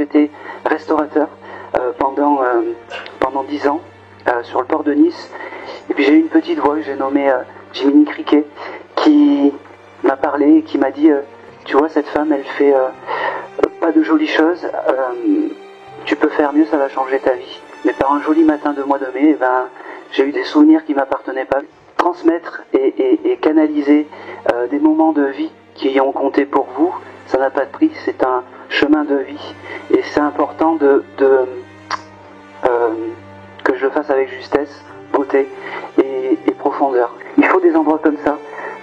j'étais restaurateur pendant 10 ans sur le port de Nice. Et puis j'ai eu une petite voix que j'ai nommée Jiminy Criquet qui m'a parlé et qui m'a dit tu vois, cette femme, elle fait pas de jolies choses, tu peux faire mieux, ça va changer ta vie. Mais par un joli matin de mois de mai, j'ai eu des souvenirs qui m'appartenaient pas. Transmettre et canaliser des moments de vie qui ont compté pour vous, ça n'a pas de prix, c'est un chemin de vie. Et c'est important que je le fasse avec justesse, beauté et profondeur. Il faut des endroits comme ça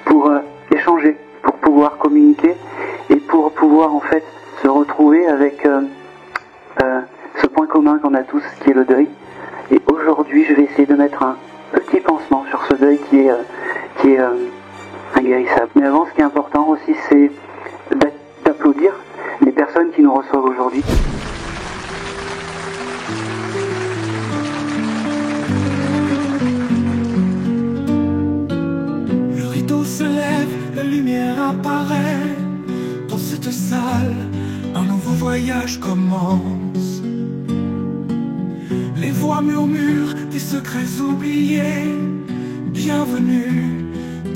pour échanger, pour pouvoir communiquer et pour pouvoir en fait se retrouver avec ce point commun qu'on a tous qui est le deuil. Et aujourd'hui je vais essayer de mettre un petit pansement sur ce deuil qui est inguérissable. Mais avant, ce qui est important aussi, c'est d'applaudir les personnes qui nous reçoivent aujourd'hui. Le rideau se lève, la lumière apparaît. Dans cette salle, un nouveau voyage commence. Les voix murmurent des secrets oubliés. Bienvenue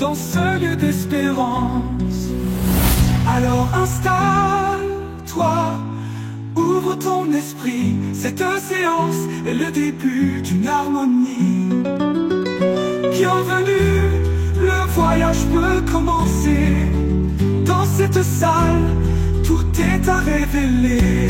dans ce lieu d'espérance. Alors installe-toi, ouvre ton esprit. Cette séance est le début d'une harmonie. Bienvenue, le voyage peut commencer. Dans cette salle, tout est à révéler.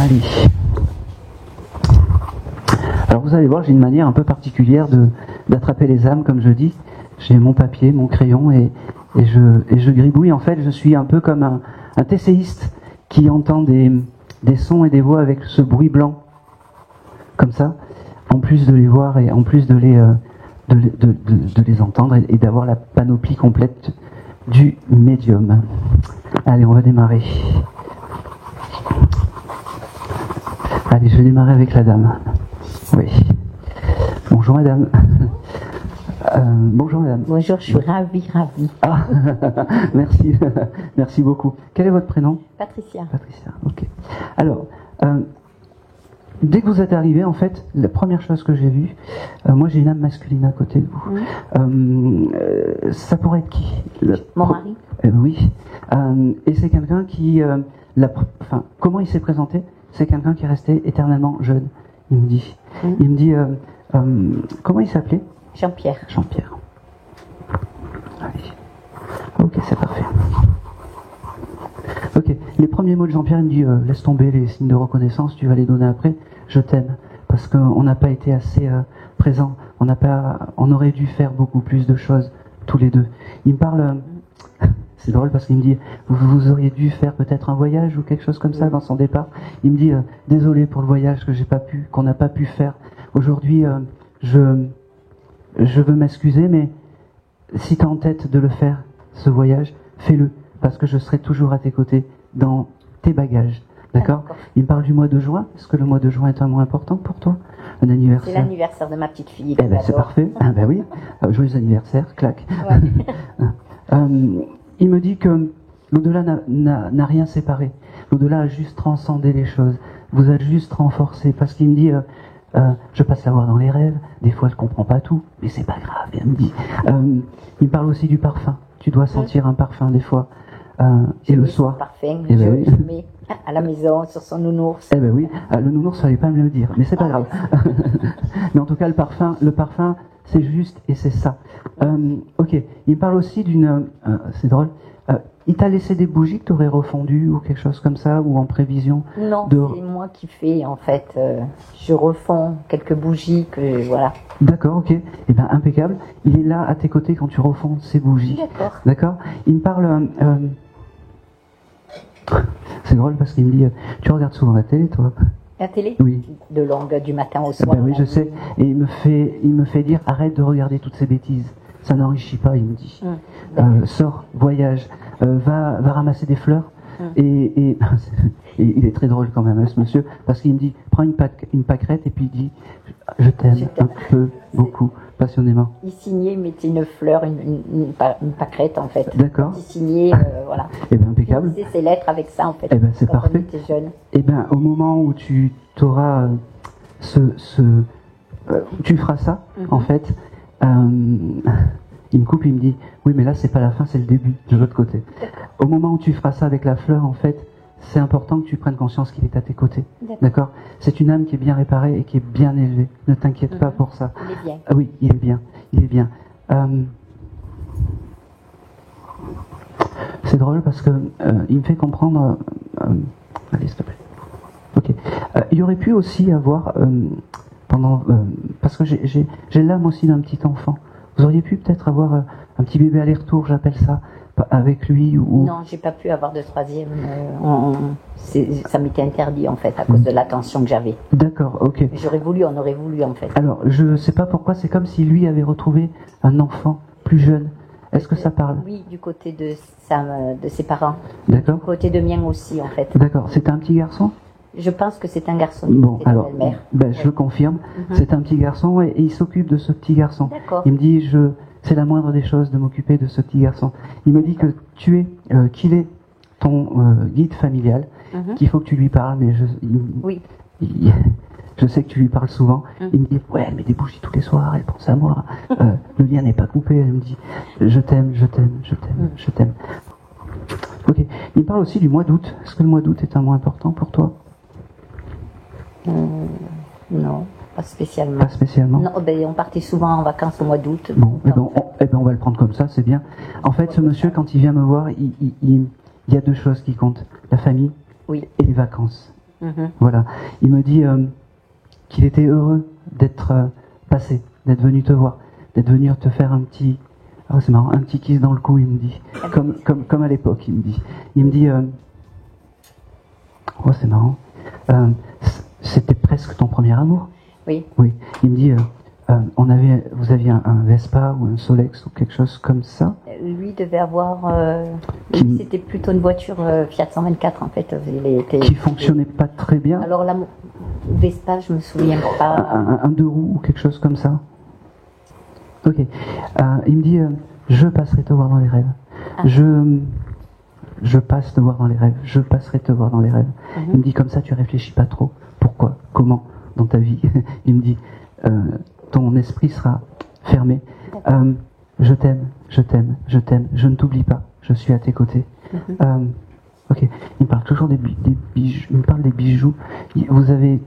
Allez. Alors vous allez voir, j'ai une manière un peu particulière d'attraper les âmes, comme je dis. J'ai mon papier, mon crayon et je gribouille. En fait, je suis un peu comme un TCiste qui entend des sons et des voix avec ce bruit blanc, comme ça, en plus de les voir et en plus de les entendre et d'avoir la panoplie complète du médium. Allez, on va démarrer. Allez, je vais démarrer avec la dame. Oui. Bonjour madame. Bonjour madame. Bonjour, je suis ravie. Ah, merci, merci beaucoup. Quel est votre prénom? Patricia. Patricia, ok. Alors, dès que vous êtes arrivée, en fait, la première chose que j'ai vue, moi j'ai une âme masculine à côté de vous. Ça pourrait être qui? Mon mari. Oui. Et c'est quelqu'un qui, comment il s'est présenté? C'est quelqu'un qui est resté éternellement jeune, il me dit. Il me dit, comment il s'appelait? Jean-Pierre. Jean-Pierre. Allez. Ok, c'est parfait. Ok, les premiers mots de Jean-Pierre, il me dit, laisse tomber les signes de reconnaissance, tu vas les donner après, je t'aime. Parce qu'on n'a pas été assez présents, on aurait dû faire beaucoup plus de choses, tous les deux. Il me parle... C'est drôle parce qu'il me dit, vous auriez dû faire peut-être un voyage ou quelque chose comme ça dans son départ. Il me dit, désolé pour le voyage qu'on n'a pas pu faire. Aujourd'hui, je veux m'excuser, mais si tu as en tête de le faire, ce voyage, fais-le, parce que je serai toujours à tes côtés dans tes bagages. D'accord? Il me parle du mois de juin. Est-ce que le mois de juin est un mois important pour toi? Un anniversaire? C'est l'anniversaire de ma petite fille. Eh ben, c'est parfait. Ah ben oui. Joyeux anniversaire, clac. Ouais. Il me dit que l'au-delà n'a rien séparé. L'au-delà a juste transcendé les choses. Vous a juste renforcé. Parce qu'il me dit, je passe la voir dans les rêves. Des fois, je comprends pas tout, mais c'est pas grave. Il me dit. Il me parle aussi du parfum. Tu dois sentir un parfum des fois. Et le soir. Parfum. Eh ben oui. Je mets à la maison sur son nounours. Eh ben oui. Le nounours, fallait pas me le dire, mais c'est pas grave. Mais en tout cas, le parfum, c'est juste et c'est ça. Ok. Il me parle aussi d'une... c'est drôle. Il t'a laissé des bougies que tu aurais refondues ou quelque chose comme ça, ou en prévision? Non, c'est moi qui fais en fait. Je refonds quelques bougies que voilà. D'accord, ok. Eh bien, impeccable. Il est là à tes côtés quand tu refonds ces bougies. D'accord. D'accord. Il me parle... c'est drôle parce qu'il me dit, tu regardes souvent la télé, toi? La télé? Oui. Du matin au soir. Ben oui, je sais. Et il me fait dire, arrête de regarder toutes ces bêtises. ça n'enrichit pas, il me dit. Sors, voyage, va ramasser des fleurs. Et il est très drôle quand même, ce monsieur, parce qu'il me dit, prends une pâquerette et puis il dit, je t'aime un peu, beaucoup, passionnément. Il signait, il mettait une fleur, une pâquerette en fait. D'accord. Il signait, voilà. Eh bien, impeccable. Il faisait ses lettres avec ça en fait. Eh bien, c'est parfait. Quand on était jeune. Eh bien, au moment où tu auras tu feras ça, en fait, il me coupe, il me dit, oui, mais là, c'est pas la fin, c'est le début, de l'autre côté. Au moment où tu feras ça avec la fleur, en fait, c'est important que tu prennes conscience qu'il est à tes côtés. D'accord. C'est une âme qui est bien réparée et qui est bien élevée. Ne t'inquiète pas pour ça. Il est bien. Ah oui, il est bien. Il est bien. C'est drôle parce que il me fait comprendre... allez, s'il te plaît. Ok. Il aurait pu aussi avoir... parce que j'ai l'âme aussi d'un petit enfant. Vous auriez pu peut-être avoir un petit bébé aller-retour, j'appelle ça, avec lui ou... Non, j'ai pas pu avoir de troisième. Ça m'était interdit en fait à cause de l'attention que j'avais. D'accord, ok. On aurait voulu en fait. Alors, je sais pas pourquoi, c'est comme si lui avait retrouvé un enfant plus jeune. Est-ce que ça parle? Oui, du côté de ses parents. D'accord. Du côté de mien aussi en fait. D'accord, c'était un petit garçon? Je pense que c'est un garçon. Bon, alors, ben, je le confirme, c'est un petit garçon et il s'occupe de ce petit garçon. D'accord. Il me dit, c'est la moindre des choses de m'occuper de ce petit garçon. Il me dit que qu'il est ton guide familial, qu'il faut que tu lui parles, mais oui. Je sais que tu lui parles souvent. Il me dit, ouais, elle met des bougies tous les soirs, elle pense à moi. Le lien n'est pas coupé. Elle me dit, je t'aime, je t'aime, je t'aime, je t'aime. Ok. Il me parle aussi du mois d'août. Est-ce que le mois d'août est un mois important pour toi? Non, pas spécialement. Pas spécialement. Non, ben, on partait souvent en vacances au mois d'août. Bon, on va le prendre comme ça, c'est bien. En fait, ce monsieur, quand il vient me voir, il y a deux choses qui comptent. La famille et les vacances. Voilà. Il me dit qu'il était heureux d'être passé, d'être venu te voir, d'être venu te faire un petit... Oh, c'est marrant, un petit kiss dans le cou, il me dit. Comme à l'époque, il me dit. Il me dit... oh, c'est marrant. C'était presque ton premier amour. Oui. Oui. Il me dit, vous aviez un Vespa ou un Solex ou quelque chose comme ça. Lui devait avoir, c'était plutôt une voiture Fiat 124 en fait. Qui fonctionnait pas très bien. Alors la Vespa, je me souviens pas. Un deux roues ou quelque chose comme ça. Ok. Il me dit, je passerai te voir dans les rêves. Je passe te voir dans les rêves. Je passerai te voir dans les rêves. Il me dit comme ça, tu réfléchis pas trop. Pourquoi? Comment? Dans ta vie? Il me dit, ton esprit sera fermé. Je t'aime, je t'aime, je t'aime. Je ne t'oublie pas. Je suis à tes côtés. Ok. Il me parle toujours des bijoux. Il me parle des bijoux. Vous avez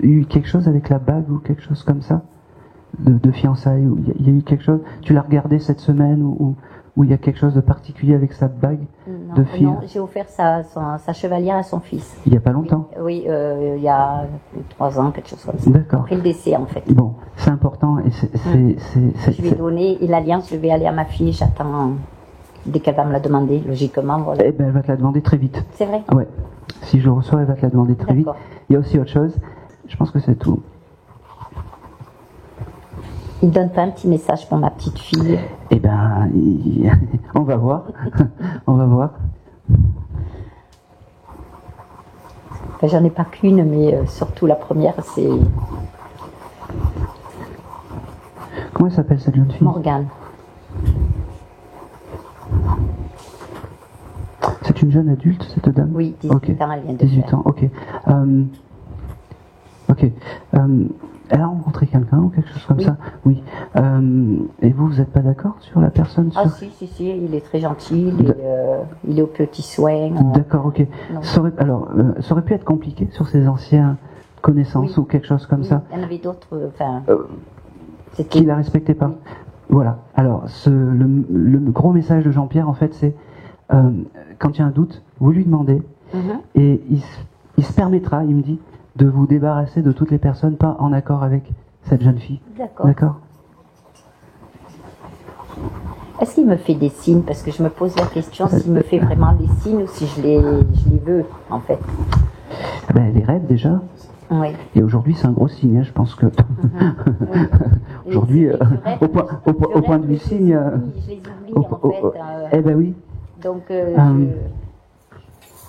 eu quelque chose avec la bague ou quelque chose comme ça? De fiançailles? Il y a eu quelque chose? Tu l'as regardé cette semaine ou il y a quelque chose de particulier avec sa bague de fille? Non, j'ai offert sa chevalière à son fils. Il n'y a pas longtemps? Oui, il y a 3 ans, quelque chose comme ça. D'accord. Après le décès, en fait. Bon, c'est important et je lui ai donné, et l'alliance, je vais aller à ma fille, j'attends, dès qu'elle va me la demander, logiquement, voilà. Eh ben, elle va te la demander très vite. C'est vrai? Ouais. Si je le reçois, elle va te la demander très vite. Il y a aussi autre chose. Je pense que c'est tout. Il ne donne pas un petit message pour ma petite fille? Eh ben, on va voir. On va voir. Enfin, j'en ai pas qu'une, mais surtout la première, c'est... Comment elle s'appelle cette jeune fille? Morgane. C'est une jeune adulte, cette dame? Oui, 18 ans, elle vient de 18 ans, ok. Ok. Elle a rencontré quelqu'un ou quelque chose comme ça? Oui. Et vous n'êtes pas d'accord sur la personne? Ah si, il est très gentil, il est aux petits soins. D'accord, ok. Ça aurait pu être compliqué sur ses anciennes connaissances ou quelque chose comme ça? Il y en avait d'autres, qui la respectaient pas. Voilà. Alors, le gros message de Jean-Pierre, en fait, c'est quand il y a un doute, vous lui demandez, et il se permettra, il me dit, de vous débarrasser de toutes les personnes pas en accord avec cette jeune fille. D'accord. Est-ce qu'il me fait des signes? Parce que je me pose la question s'il me fait vraiment des signes ou si je les veux, en fait. Ben, les rêves, déjà. Oui. Et aujourd'hui, c'est un gros signe, hein, je pense que... Oui. Aujourd'hui, Et c'est au point de vue signe... Je les oublie en fait. Eh ben oui. Donc,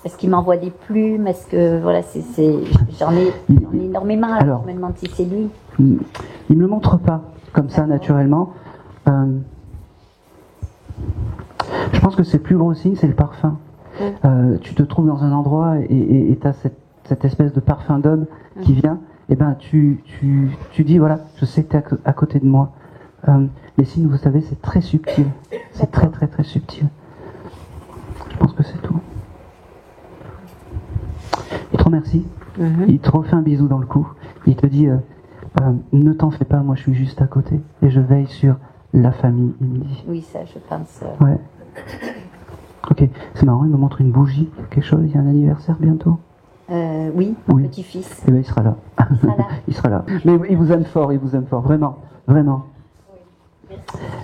est-ce qu'il m'envoie des plumes? Est-ce que voilà, j'en ai énormément. Alors, je me demande si c'est lui. Il me le montre pas comme ça naturellement. Je pense que c'est le plus gros signe, c'est le parfum. Tu te trouves dans un endroit et tu as cette espèce de parfum d'homme qui vient. Et ben tu dis voilà, je sais que tu es à côté de moi. Les signes, vous savez, c'est très subtil. C'est très très très subtil. Je pense que c'est tout. Il te remercie. Il te refait un bisou dans le cou. Il te dit ne t'en fais pas, moi je suis juste à côté et je veille sur la famille, il me dit. Oui, ça je pense. Ouais. Ok, c'est marrant, il me montre une bougie, quelque chose, il y a un anniversaire bientôt. Oui, mon petit-fils. Eh bien, il sera là. Il sera là. Mais il vous aime fort, vraiment, vraiment.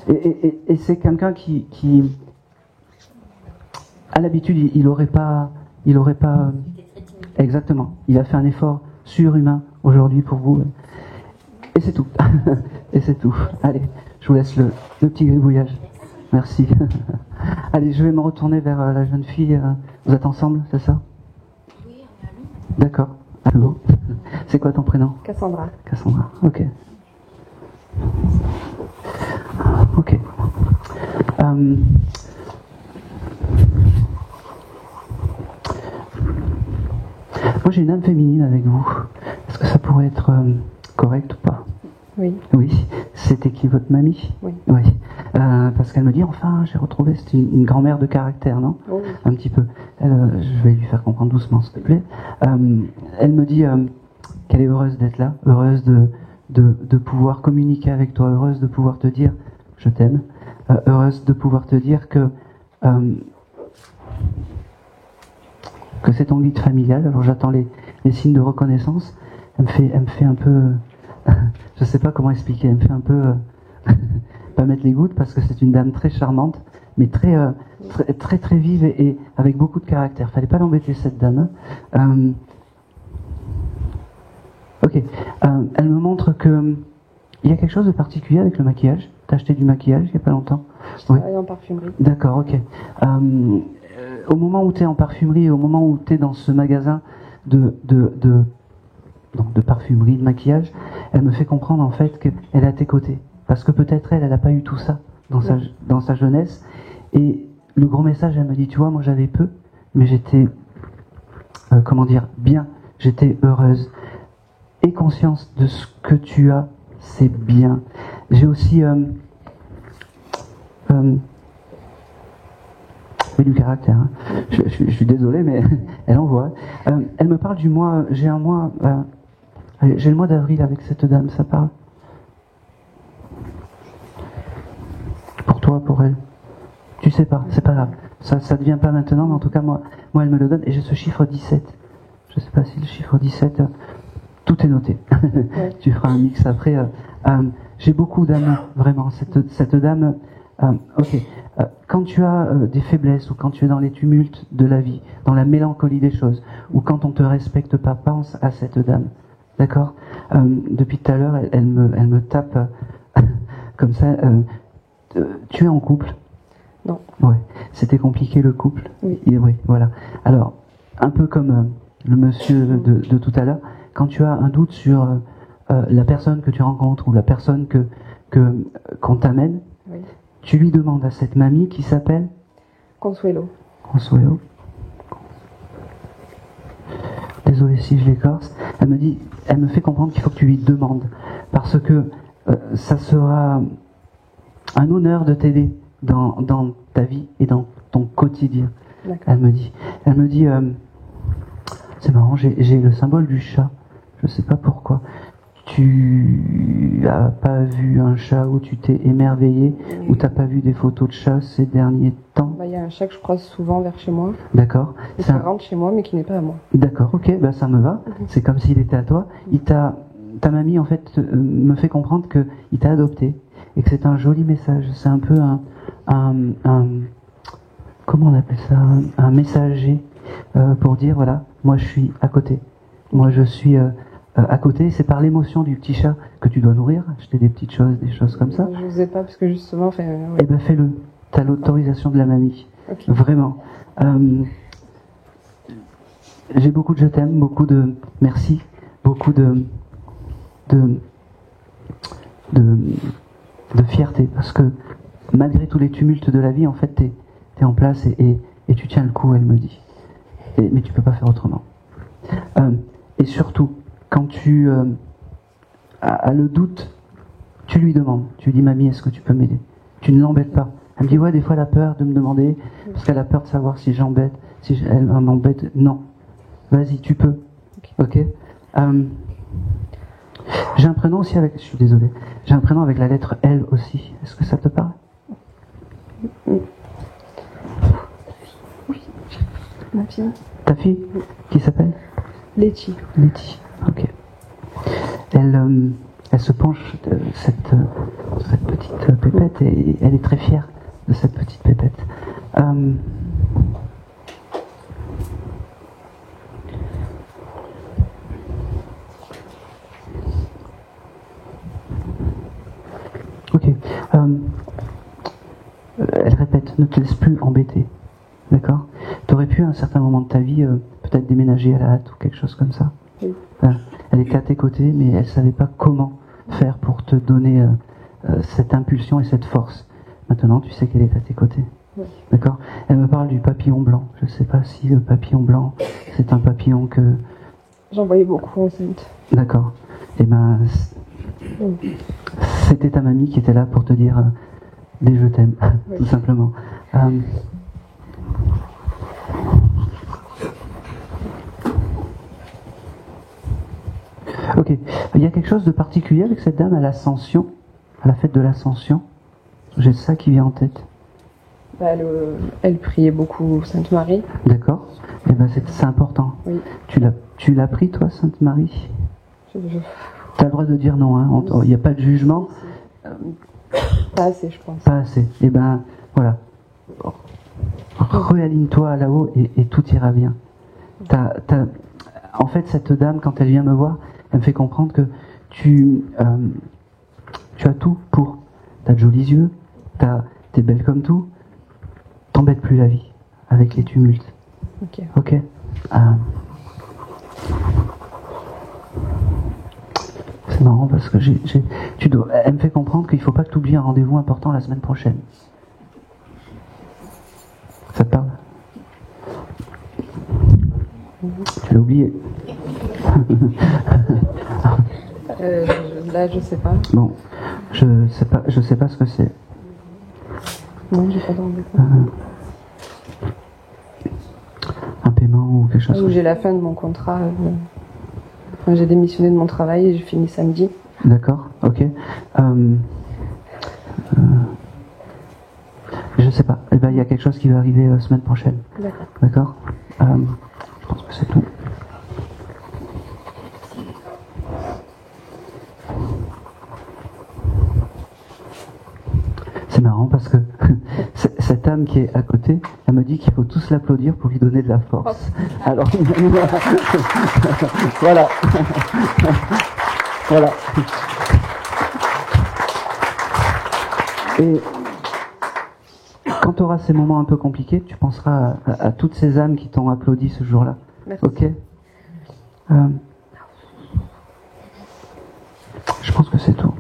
Et c'est quelqu'un qui à l'habitude, il aurait pas. Exactement. Il a fait un effort surhumain aujourd'hui pour vous. Et c'est tout. Et c'est tout. Allez, je vous laisse le petit gribouillage. Merci. Allez, je vais me retourner vers la jeune fille. Vous êtes ensemble, c'est ça? Oui, on est amis. D'accord. Allô. C'est quoi ton prénom? Cassandra. Cassandra, ok. Ok. Moi j'ai une âme féminine avec vous. Est-ce que ça pourrait être correct ou pas? Oui. Oui. C'était qui, votre mamie? Oui. Oui. Parce qu'elle me dit, enfin, j'ai retrouvé, c'était une grand-mère de caractère, non? Oui. Un petit peu. Je vais lui faire comprendre doucement, s'il te plaît. Elle me dit qu'elle est heureuse d'être là, heureuse de pouvoir communiquer avec toi, heureuse de pouvoir te dire je t'aime, heureuse de pouvoir te dire que c'est ton guide familial. Alors j'attends les signes de reconnaissance. Elle me fait un peu je sais pas comment expliquer, elle me fait un peu pas mettre les gouttes parce que c'est une dame très charmante mais très très très vive et avec beaucoup de caractère. Fallait pas l'embêter cette dame. Ok. Elle me montre que il y a quelque chose de particulier avec le maquillage. T'as acheté du maquillage il y a pas longtemps? Je travaille en parfumerie. D'accord, ok. Au moment où tu es en parfumerie, au moment où tu es dans ce magasin de parfumerie, de maquillage, elle me fait comprendre en fait qu'elle est à tes côtés. Parce que peut-être elle n'a pas eu tout ça dans sa jeunesse. Et le gros message, elle me dit, tu vois, moi j'avais peu, mais j'étais, bien, j'étais heureuse. Aie conscience de ce que tu as, c'est bien. J'ai aussi du caractère. Hein. Je suis désolé, mais elle envoie. Elle me parle du mois. J'ai un mois. J'ai le mois d'avril avec cette dame. Ça parle. Pour toi, pour elle. Tu sais pas. C'est pas grave. Ça ne devient pas maintenant, mais en tout cas, moi, elle me le donne. Et j'ai ce chiffre 17. Je sais pas si le chiffre 17. Tout est noté. Ouais. Tu feras un mix après. J'ai beaucoup d'âmes, vraiment. Cette dame. Ok. Quand tu as des faiblesses ou quand tu es dans les tumultes de la vie, dans la mélancolie des choses, ou quand on te respecte pas, pense à cette dame. D'accord? Depuis tout à l'heure, elle me tape comme ça. Tu es en couple? Non. Ouais. C'était compliqué le couple? Oui. Oui, voilà. Alors, un peu comme le monsieur de tout à l'heure, quand tu as un doute sur la personne que tu rencontres ou la personne qu'on t'amène, oui. Tu lui demandes à cette mamie qui s'appelle Consuelo. Consuelo. Désolé si je l'écorce. Elle me fait comprendre qu'il faut que tu lui demandes. Parce que ça sera un honneur de t'aider dans ta vie et dans ton quotidien. Elle me dit, c'est marrant, j'ai le symbole du chat. Je sais pas pourquoi. Tu as pas vu un chat où tu t'es émerveillé, ou t'as pas vu des photos de chats ces derniers temps? Il y a un chat que je croise souvent vers chez moi. D'accord. Qui rentre chez moi mais qui n'est pas à moi. D'accord, ok, ça me va. C'est comme s'il était à toi. Ta mamie en fait me fait comprendre que il t'a adopté et que c'est un joli message. C'est un peu un comment on appelle ça, un messager pour dire voilà, moi je suis à côté. Moi je suis à côté. C'est par l'émotion du petit chat que tu dois nourrir, acheter des petites choses, des choses comme ça. Je n'osais pas parce que justement, ouais. Eh ben fais-le. T'as l'autorisation de la mamie. Ok. Vraiment. J'ai beaucoup de je t'aime, beaucoup de merci, beaucoup de fierté, parce que malgré tous les tumultes de la vie, en fait, t'es en place et tu tiens le coup, elle me dit. Mais tu peux pas faire autrement. Et surtout, quand tu as le doute, tu lui demandes. Tu lui dis, mamie, est-ce que tu peux m'aider? Tu ne l'embêtes pas. Elle me dit, ouais, des fois elle a peur de me demander, parce qu'elle a peur de savoir si j'embête, si elle m'embête. Non. Vas-y, tu peux. Ok. J'ai un prénom aussi avec. Je suis désolé. J'ai un prénom avec la lettre L aussi. Est-ce que ça te parle? Oui. Ma fille. Ta fille? Qui s'appelle? Letty. Letty. Ok. Elle se penche de cette petite pépette et elle est très fière de cette petite pépette. Ok. Elle répète, ne te laisse plus embêter. D'accord? T'aurais pu à un certain moment de ta vie peut-être déménager à la hâte ou quelque chose comme ça. Oui. Elle était à tes côtés, mais elle savait pas comment faire pour te donner cette impulsion et cette force. Maintenant, tu sais qu'elle est à tes côtés. Oui. D'accord? Elle me parle du papillon blanc. Je sais pas si le papillon blanc, c'est un papillon que... J'en voyais beaucoup enceinte. D'accord. Eh ben, c'était ta mamie qui était là pour te dire des je t'aime, Oui. tout simplement. Ok. Il y a quelque chose de particulier avec cette dame à l'Ascension, à la fête de l'Ascension. J'ai ça qui vient en tête. Bah, elle priait beaucoup Sainte Marie. D'accord. Eh ben c'est important. Oui. Tu l'as pris toi, Sainte Marie? Je- T'as le droit de dire non, hein. Il n'y a pas de jugement. Pas assez, je pense. Pas assez. Eh ben voilà. Réaligne-toi là-haut et tout ira bien. En fait, cette dame, quand elle vient me voir, elle me fait comprendre que tu as tout pour. T'as de jolis yeux, t'es belle comme tout. T'embêtes plus la vie avec les tumultes. Ok. Ok. C'est marrant parce que elle me fait comprendre qu'il faut pas que tu oublies un rendez-vous important la semaine prochaine. Ça te parle? Tu l'as oublié. Là, je sais pas. Bon, je sais pas ce que c'est. Non, j'ai pas d'envie. Un paiement ou quelque chose. Où j'ai la fin de mon contrat. Enfin, j'ai démissionné de mon travail et j'ai fini samedi. D'accord, ok. Je sais pas. Eh ben, il y a quelque chose qui va arriver la semaine prochaine. D'accord. D'accord. Je pense que c'est tout. C'est marrant parce que cette âme qui est à côté, elle me dit qu'il faut tous l'applaudir pour lui donner de la force. Alors, voilà. Voilà. Et quand tu auras ces moments un peu compliqués, tu penseras à toutes ces âmes qui t'ont applaudi ce jour-là. Merci. Ok. Je pense que c'est tout.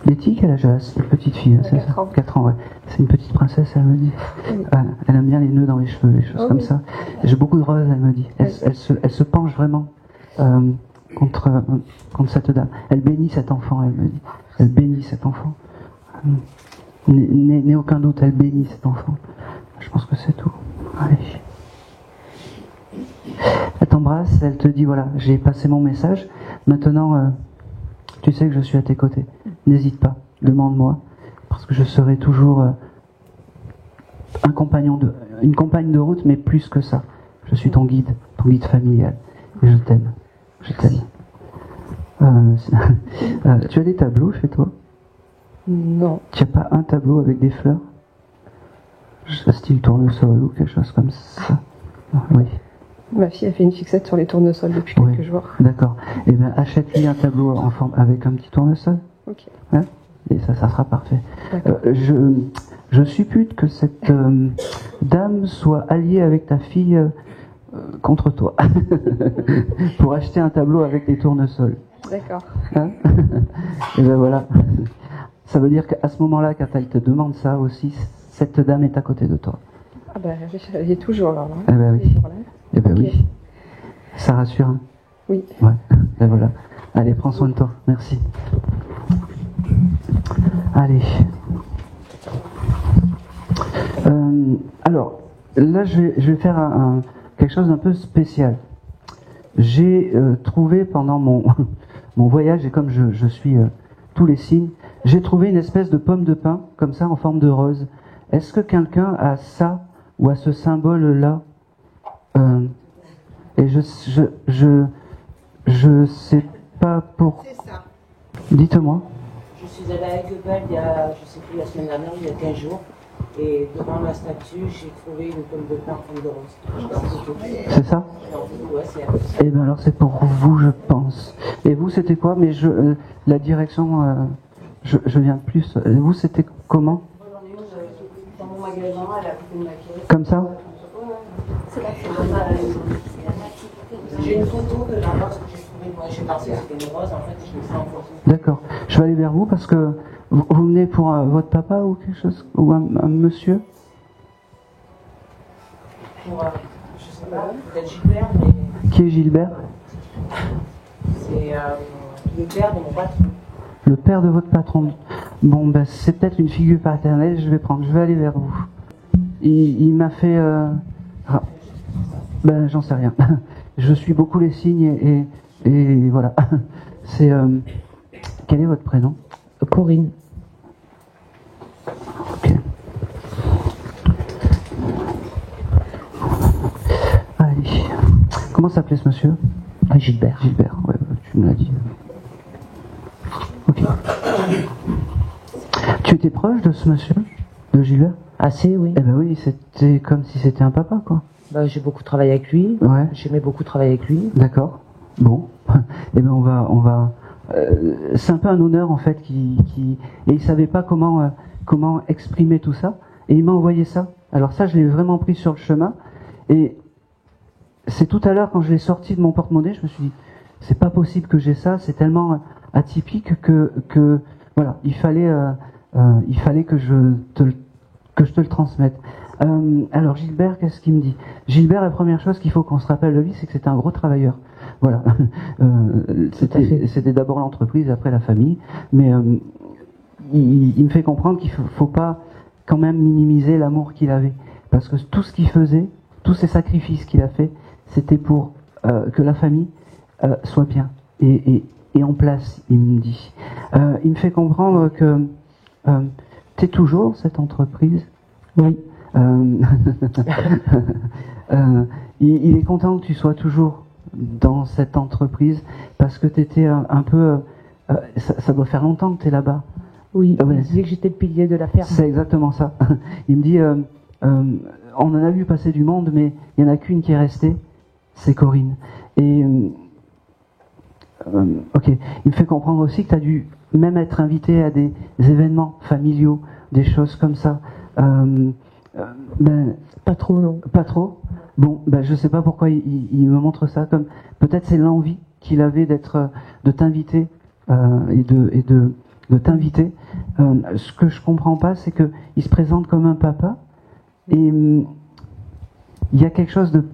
Letty, quel âge a cette petite fille? C'est ça? 4 ans. 4 ans, ouais. C'est une petite princesse, elle me dit. Oui. Elle aime bien les nœuds dans les cheveux, les choses Oh, comme oui. ça. J'ai beaucoup de roses, elle me dit. Elle se penche vraiment contre cette dame. Elle bénit cet enfant, elle me dit. Elle bénit cet enfant. N'aie aucun doute, elle bénit cet enfant. Je pense que c'est tout. Allez. Elle t'embrasse, elle te dit voilà, j'ai passé mon message. Maintenant, tu sais que je suis à tes côtés. N'hésite pas, demande-moi, parce que je serai toujours une compagne de route, mais plus que ça. Je suis ton guide familial. Et je t'aime. Je t'aime. Tu as des tableaux chez toi? Non. Tu n'as pas un tableau avec des fleurs? Style tournesol ou quelque chose comme ça? Oui. Ma fille a fait une fixette sur les tournesols depuis Oui. quelques jours. D'accord. Eh bien, achète-lui un tableau en forme avec un petit tournesol. Ok. Hein, et ça sera parfait. D'accord. Je suppute que cette dame soit alliée avec ta fille contre toi pour acheter un tableau avec des tournesols. D'accord. Hein. Et ben voilà. Ça veut dire qu'à ce moment-là, quand elle te demande ça aussi, cette dame est à côté de toi. Ah bah, elle est toujours là. Eh ben oui. Toujours là. Eh ben Ok. oui. Ça rassure. Hein. Oui. Ouais. Ben voilà. Allez, prends soin de toi. Merci. Allez. Alors, là, je vais faire quelque chose d'un peu spécial. J'ai trouvé pendant mon voyage, et comme je suis tous les signes, j'ai trouvé une espèce de pomme de pin, comme ça, en forme de rose. Est-ce que quelqu'un a ça, ou a ce symbole-là? Et je sais pas pour... C'est ça. Dites-moi. Je suis allée à Aiguebel il y a, je sais plus, la semaine dernière, il y a 15 jours. Et devant la statue, j'ai trouvé une pomme de pin en forme de rose. Je suis en photo. C'est ça? Je suis en photo, ouais, c'est elle. Eh bien alors c'est pour vous, je pense. Et vous, c'était quoi? Mais la direction, je viens de plus. Et vous, c'était comment? Dans mon magasin, elle a coupé de maquillage. Comme ça? J'ai une photo que j'envoie, que j'ai trouvée, moi j'ai pensé que c'était une rose, en fait, je l'ai fait en photo. D'accord. Je vais aller vers vous parce que vous venez pour votre papa ou quelque chose? Ou un monsieur? Pour, je sais pas, peut-être Gilbert, mais Qui est Gilbert? c'est le père de mon patron. Le père de votre patron. Bon, ben, c'est peut-être une figure paternelle, je vais aller vers vous. Il m'a fait... ben, j'en sais rien. Je suis beaucoup les signes et voilà. C'est... quel est votre prénom? Corinne. Ok. Allez. Comment s'appelait ce monsieur? Gilbert. Gilbert, ouais, tu me l'as dit. Ok. Tu étais proche de ce monsieur? De Gilbert? Assez, oui. Eh ben oui, c'était comme si c'était un papa, quoi. Bah, j'ai beaucoup travaillé avec lui. Ouais. J'aimais beaucoup travailler avec lui. D'accord. Bon. Eh ben on va. C'est un peu un honneur en fait et il savait pas comment exprimer tout ça et il m'a envoyé ça. Alors ça, je l'ai vraiment pris sur le chemin et c'est tout à l'heure quand je l'ai sorti de mon porte-monnaie, je me suis dit c'est pas possible que j'ai ça, c'est tellement atypique que voilà, il fallait que je te le transmette. Alors Gilbert, qu'est-ce qu'il me dit? Gilbert, la première chose qu'il faut qu'on se rappelle de lui, c'est que c'était un gros travailleur. Voilà. C'était d'abord l'entreprise, après la famille. Mais il me fait comprendre qu'il faut pas quand même minimiser l'amour qu'il avait. Parce que tout ce qu'il faisait, tous ces sacrifices qu'il a fait, c'était pour que la famille soit bien et en place, il me dit. Il me fait comprendre que tu es toujours cette entreprise. Oui. Il est content que tu sois toujours dans cette entreprise parce que tu étais un peu... ça doit faire longtemps que tu es là-bas. Oui, Ouais. il disait que j'étais le pilier de la ferme. C'est exactement ça. Il me dit, on en a vu passer du monde, mais il n'y en a qu'une qui est restée, c'est Corinne. Et ok, il me fait comprendre aussi que tu as dû même être invité à des événements familiaux, des choses comme ça. Ben, Pas trop, non. pas trop. Bon, ben je sais pas pourquoi il me montre ça, comme peut-être c'est l'envie qu'il avait de t'inviter et de t'inviter. Ce que je comprends pas, c'est que il se présente comme un papa et il y a quelque chose de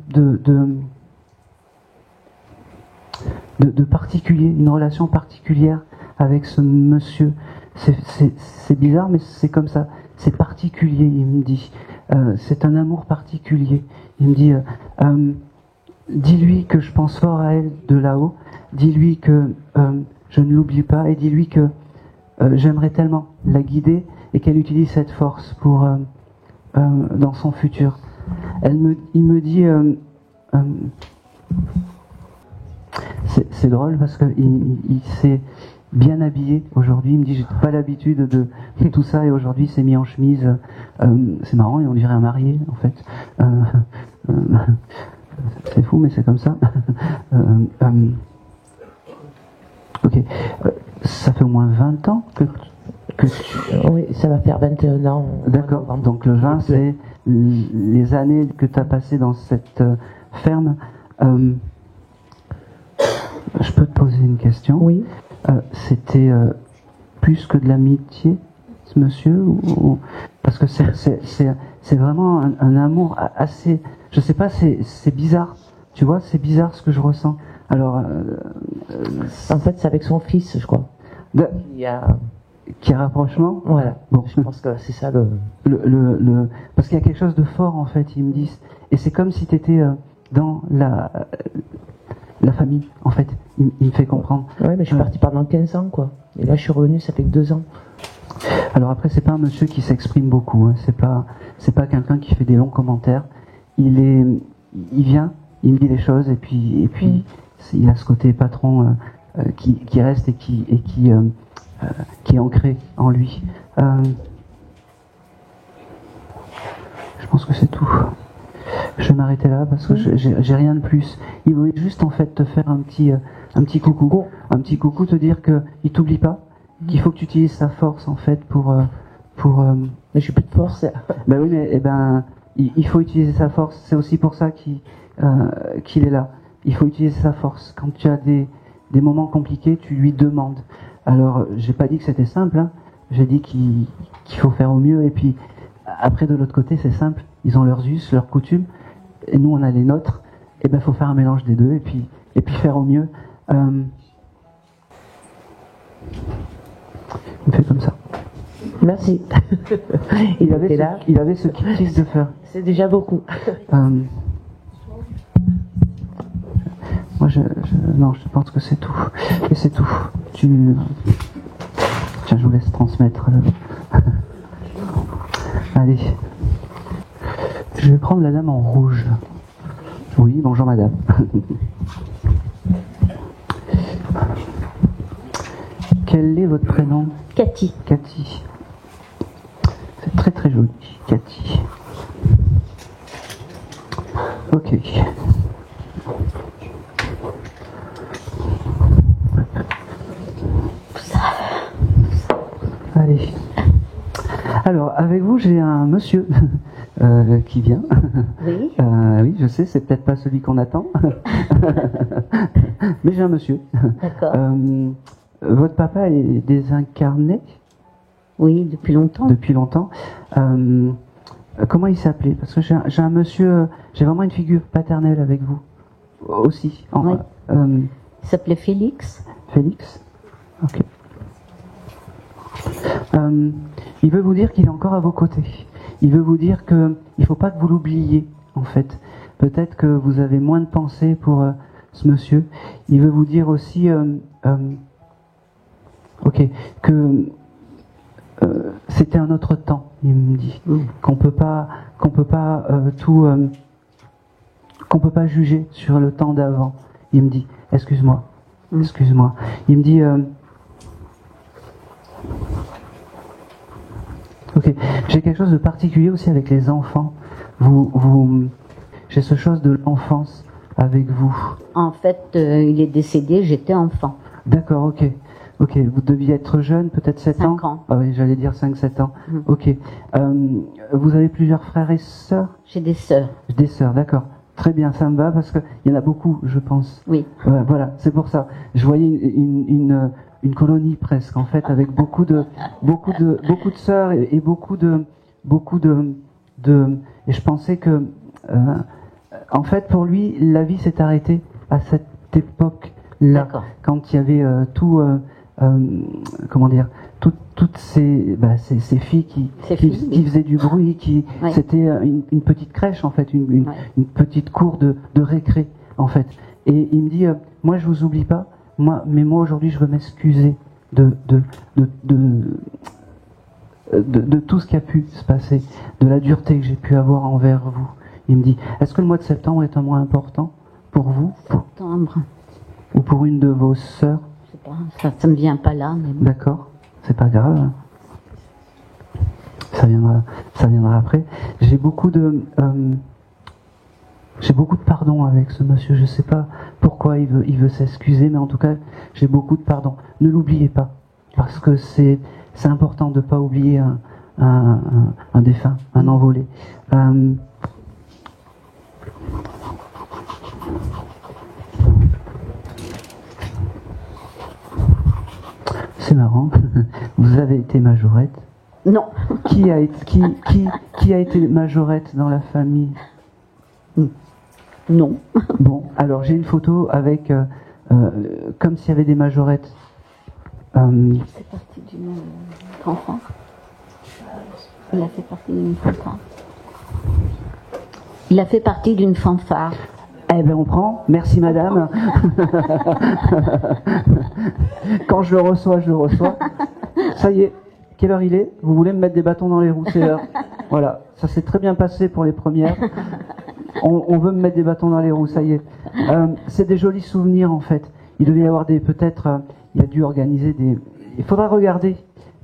particulier, une relation particulière avec ce monsieur. C'est bizarre, mais c'est comme ça. C'est particulier, il me dit. C'est un amour particulier. Il me dit, dis-lui que je pense fort à elle de là-haut. Dis-lui que je ne l'oublie pas et dis-lui que j'aimerais tellement la guider et qu'elle utilise cette force pour dans son futur. Il me dit, c'est drôle parce que bien habillé aujourd'hui. Il me dit, j'ai pas l'habitude de tout ça, et aujourd'hui, c'est mis en chemise. C'est marrant, et on dirait un marié, en fait. C'est fou, mais c'est comme ça. Ok. Ça fait au moins 20 ans que Oui, ça va faire 21 ans. D'accord. Donc le 20, c'est les années que tu as passées dans cette ferme. Je peux te poser une question? Oui. C'était plus que de l'amitié, ce monsieur, parce que c'est vraiment un amour assez... Je sais pas, c'est bizarre. Tu vois, c'est bizarre ce que je ressens. Alors... en fait, c'est avec son fils, je crois. Il y a... Qui a rapprochement? Voilà. Bon. Je pense que c'est ça le... Parce qu'il y a quelque chose de fort, en fait, ils me disent. Et c'est comme si tu étais dans la famille, en fait. Il me fait comprendre. Oui, mais je suis partie pendant 15 ans, quoi. Et là, je suis revenue, ça fait que 2 ans. Alors après, c'est pas un monsieur qui s'exprime beaucoup. Hein. C'est pas quelqu'un qui fait des longs commentaires. Il vient, il me dit les choses, et puis il a ce côté patron qui reste et qui est ancré en lui. Je pense que c'est tout. Je vais m'arrêter là parce que j'ai rien de plus. Il voulait juste en fait te faire un petit coucou, un petit coucou, te dire que il t'oublie pas, qu'il faut que tu utilises sa force en fait pour. Mais j'ai plus de force. Ben oui, mais il faut utiliser sa force. C'est aussi pour ça qu'il est là. Il faut utiliser sa force. Quand tu as des moments compliqués, tu lui demandes. Alors, j'ai pas dit que c'était simple, hein. J'ai dit qu'il faut faire au mieux, et puis après de l'autre côté, c'est simple. Ils ont leurs us, leurs coutumes, et nous on a les nôtres. Et ben, faut faire un mélange des deux, et puis faire au mieux. Il me fait comme ça. Merci. Il avait ce qu'il de faire. C'est déjà beaucoup. Moi, non, je pense que c'est tout. Et c'est tout. Tiens, je vous laisse transmettre. Allez. Je vais prendre la dame en rouge. Oui, bonjour madame. Quel est votre prénom? Cathy. Cathy. C'est très très joli, Cathy. Ok. Allez. Alors, avec vous, j'ai un monsieur qui vient. Oui. Oui, je sais, c'est peut-être pas celui qu'on attend. Mais j'ai un monsieur. D'accord. Votre papa est désincarné? Oui, depuis longtemps. Depuis longtemps. Comment il s'appelait? Parce que j'ai un monsieur, j'ai vraiment une figure paternelle avec vous aussi. Oui. Il s'appelait Félix. Félix? Ok. Il veut vous dire qu'il est encore à vos côtés. Il veut vous dire que il faut pas que vous l'oubliez, en fait. Peut-être que vous avez moins de pensées pour ce monsieur. Il veut vous dire aussi, que c'était un autre temps. Il me dit qu'on peut pas juger sur le temps d'avant. Il me dit, excuse-moi. Il me dit. Ok, j'ai quelque chose de particulier aussi avec les enfants. J'ai ce chose de l'enfance avec vous. En fait, il est décédé, j'étais enfant. D'accord, ok. Ok, vous deviez être jeune, peut-être 7 ans. 5 ans. Ah oui, j'allais dire 5-7 ans. Ok. Vous avez plusieurs frères et sœurs? J'ai des sœurs. Des sœurs, d'accord. Très bien, ça me va parce qu'il y en a beaucoup, je pense. Oui. Voilà, c'est pour ça. Je voyais une colonie presque, en fait, avec beaucoup de sœurs et beaucoup de et je pensais que en fait pour lui la vie s'est arrêtée à cette époque-là, quand il y avait toutes ces filles qui faisaient du bruit, c'était une petite crèche en fait, une petite cour de récré en fait. Et il me dit moi je vous oublie pas, mais moi aujourd'hui je veux m'excuser de tout ce qui a pu se passer, de la dureté que j'ai pu avoir envers vous. Il me dit, est-ce que le mois de septembre est un mois important pour vous? Septembre. Ou pour une de vos sœurs? Je sais pas, ça me vient pas là. Mais bon. D'accord, c'est pas grave. Ça viendra après. J'ai beaucoup de pardon avec ce monsieur. Je sais pas pourquoi il veut s'excuser, mais en tout cas, j'ai beaucoup de pardon. Ne l'oubliez pas, parce que c'est important de pas oublier un défunt, un envolé. C'est marrant. Vous avez été majorette. Non. Qui a été majorette dans la famille? Non. Bon, alors j'ai une photo avec comme s'il y avait des majorettes. C'est parti d'une fanfare. Il a fait partie d'une fanfare. Il a fait partie d'une fanfare. Eh ben on prend, merci madame. Quand je le reçois, je le reçois. Ça y est, quelle heure il est? Vous voulez me mettre des bâtons dans les roues, c'est l'heure. Voilà, ça s'est très bien passé pour les premières. On veut me mettre des bâtons dans les roues, ça y est. C'est des jolis souvenirs en fait. Il devait y avoir peut-être, il a dû organiser des... Il faudra regarder,